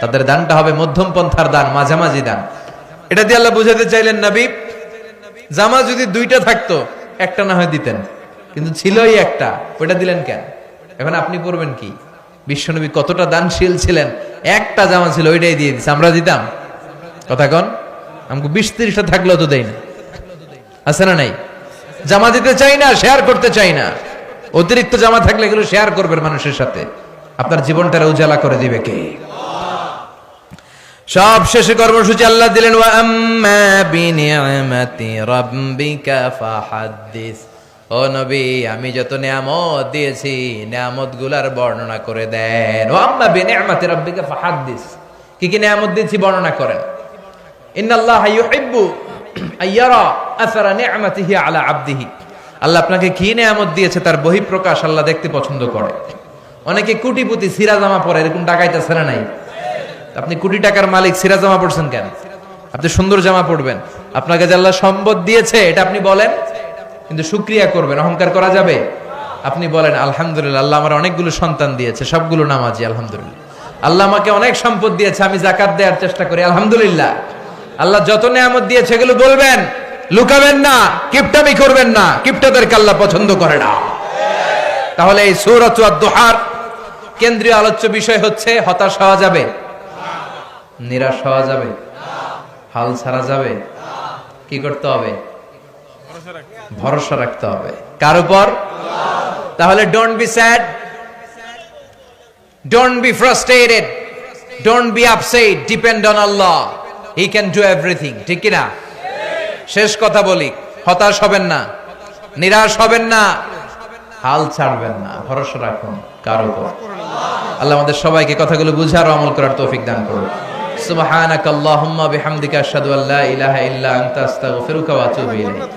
A: তাদের দানটা হবে মধ্যম পন্থার দান, মাঝামাঝি দান। এটা দিয়ে আল্লাহ বুঝাতে চাইলেন নবী, জামা যদি 2টা থাকতো একটা না হয় দিতেন, কিন্তু ছিলই একটা, ওটা দিলেন কেন? এখন আপনি পড়বেন কি? বিশ্বনবী কতটা দানশীল ছিলেন, একটা জামা ছিল ওইটাই দিয়ে দিচ্ছে। আমরা দিতাম? কথা কন, আমাকে 20-30টা থাকলেও তো দেই না, আছে না নাই? জামা দিতে চাই না, শেয়ার করতে চাই না। অতিরিক্ত জামা থাকলে এগুলো শেয়ার করবেন মানুষের সাথে, আপনার জীবনটা উজালা করে দিবে কে? সব শেষে কর্মসূচি আল্লাহ দিলেন, ওয়া আম্মা বিনিআমাতি রাব্বিকা ফাহাদ্দিস। ও নবী, আমি যত নিয়ামত দিয়েছি নিয়ামত গুলার বর্ণনা করে দেন। ওয়া আম্মা বিনিআমাতি রাব্বিকা ফাহাদ্দিস, কি কি নিয়ামত দিয়েছি বর্ণনা করেন। ইন্নাল্লাহা ইউহিব্বু আইয়ারা আসারা নি'মাতিহি আলা আবদিহি, আল্লাহ আপনাকে কি নিয়ামত দিয়েছে তার বহিঃপ্রকাশ আল্লাহ দেখতে পছন্দ করে। অনেকে কোটিপতি সিরা জামা পরে, এরকম ডাকাইতেছে না নাই? আপনি কোটি টাকার মালিক, সিরা জামা পড়ছেন কেন? আপনি সুন্দর জামা পড়বেন, আপনাকে যে আল্লাহ সম্পদ দিয়েছে এটা আপনি বলেন, কিন্তু শুকরিয়া করবেন। অহংকার করা যাবে? আপনি বলেন আলহামদুলিল্লাহ, আল্লাহ আমার অনেকগুলো সন্তান দিয়েছে, সবগুলো নামাজি, আলহামদুলিল্লাহ। আল্লাহ আমাকে অনেক সম্পদ দিয়েছে, আমি যাকাত দেওয়ার চেষ্টা করি, আলহামদুলিল্লাহ। আল্লাহ যত নিয়ামত দিয়েছে এগুলো বলবেন, লুকাবেন না, কিপটামি করবেন না। কিপটাদেরকে আল্লাহ পছন্দ করে না। তাহলে এই সূরাত আদ-দুহার কেন্দ্রীয় আলোচ্য বিষয় হচ্ছে হতাশ হওয়া যাবে, নিরাশ হওয়া যাবে, হাল ছাড়া যাবে, কি করতে হবে? ভরসা রাখতে হবে। কার উপর? তাহলে don't be sad, don't be frustrated, don't be upset, depend on Allah, he can do everything, ঠিক কি না? শেষ কথা বলি, হতাশ হবেন না, নিরাশ হবেন না, হাল ছাড়বেন না, ভরসা রাখুন কার উপর? আল্লাহ আমাদের সবাইকে কথাগুলো বুঝার ও আমল করার তৌফিক দান করুন। সুবহানাকাল্লাহুম্মা বিহামদিকা আশহাদু আল্লা ইলাহা ইল্লা আনতা আস্তাগফিরুকা ওয়া আতুবু ইলাইক।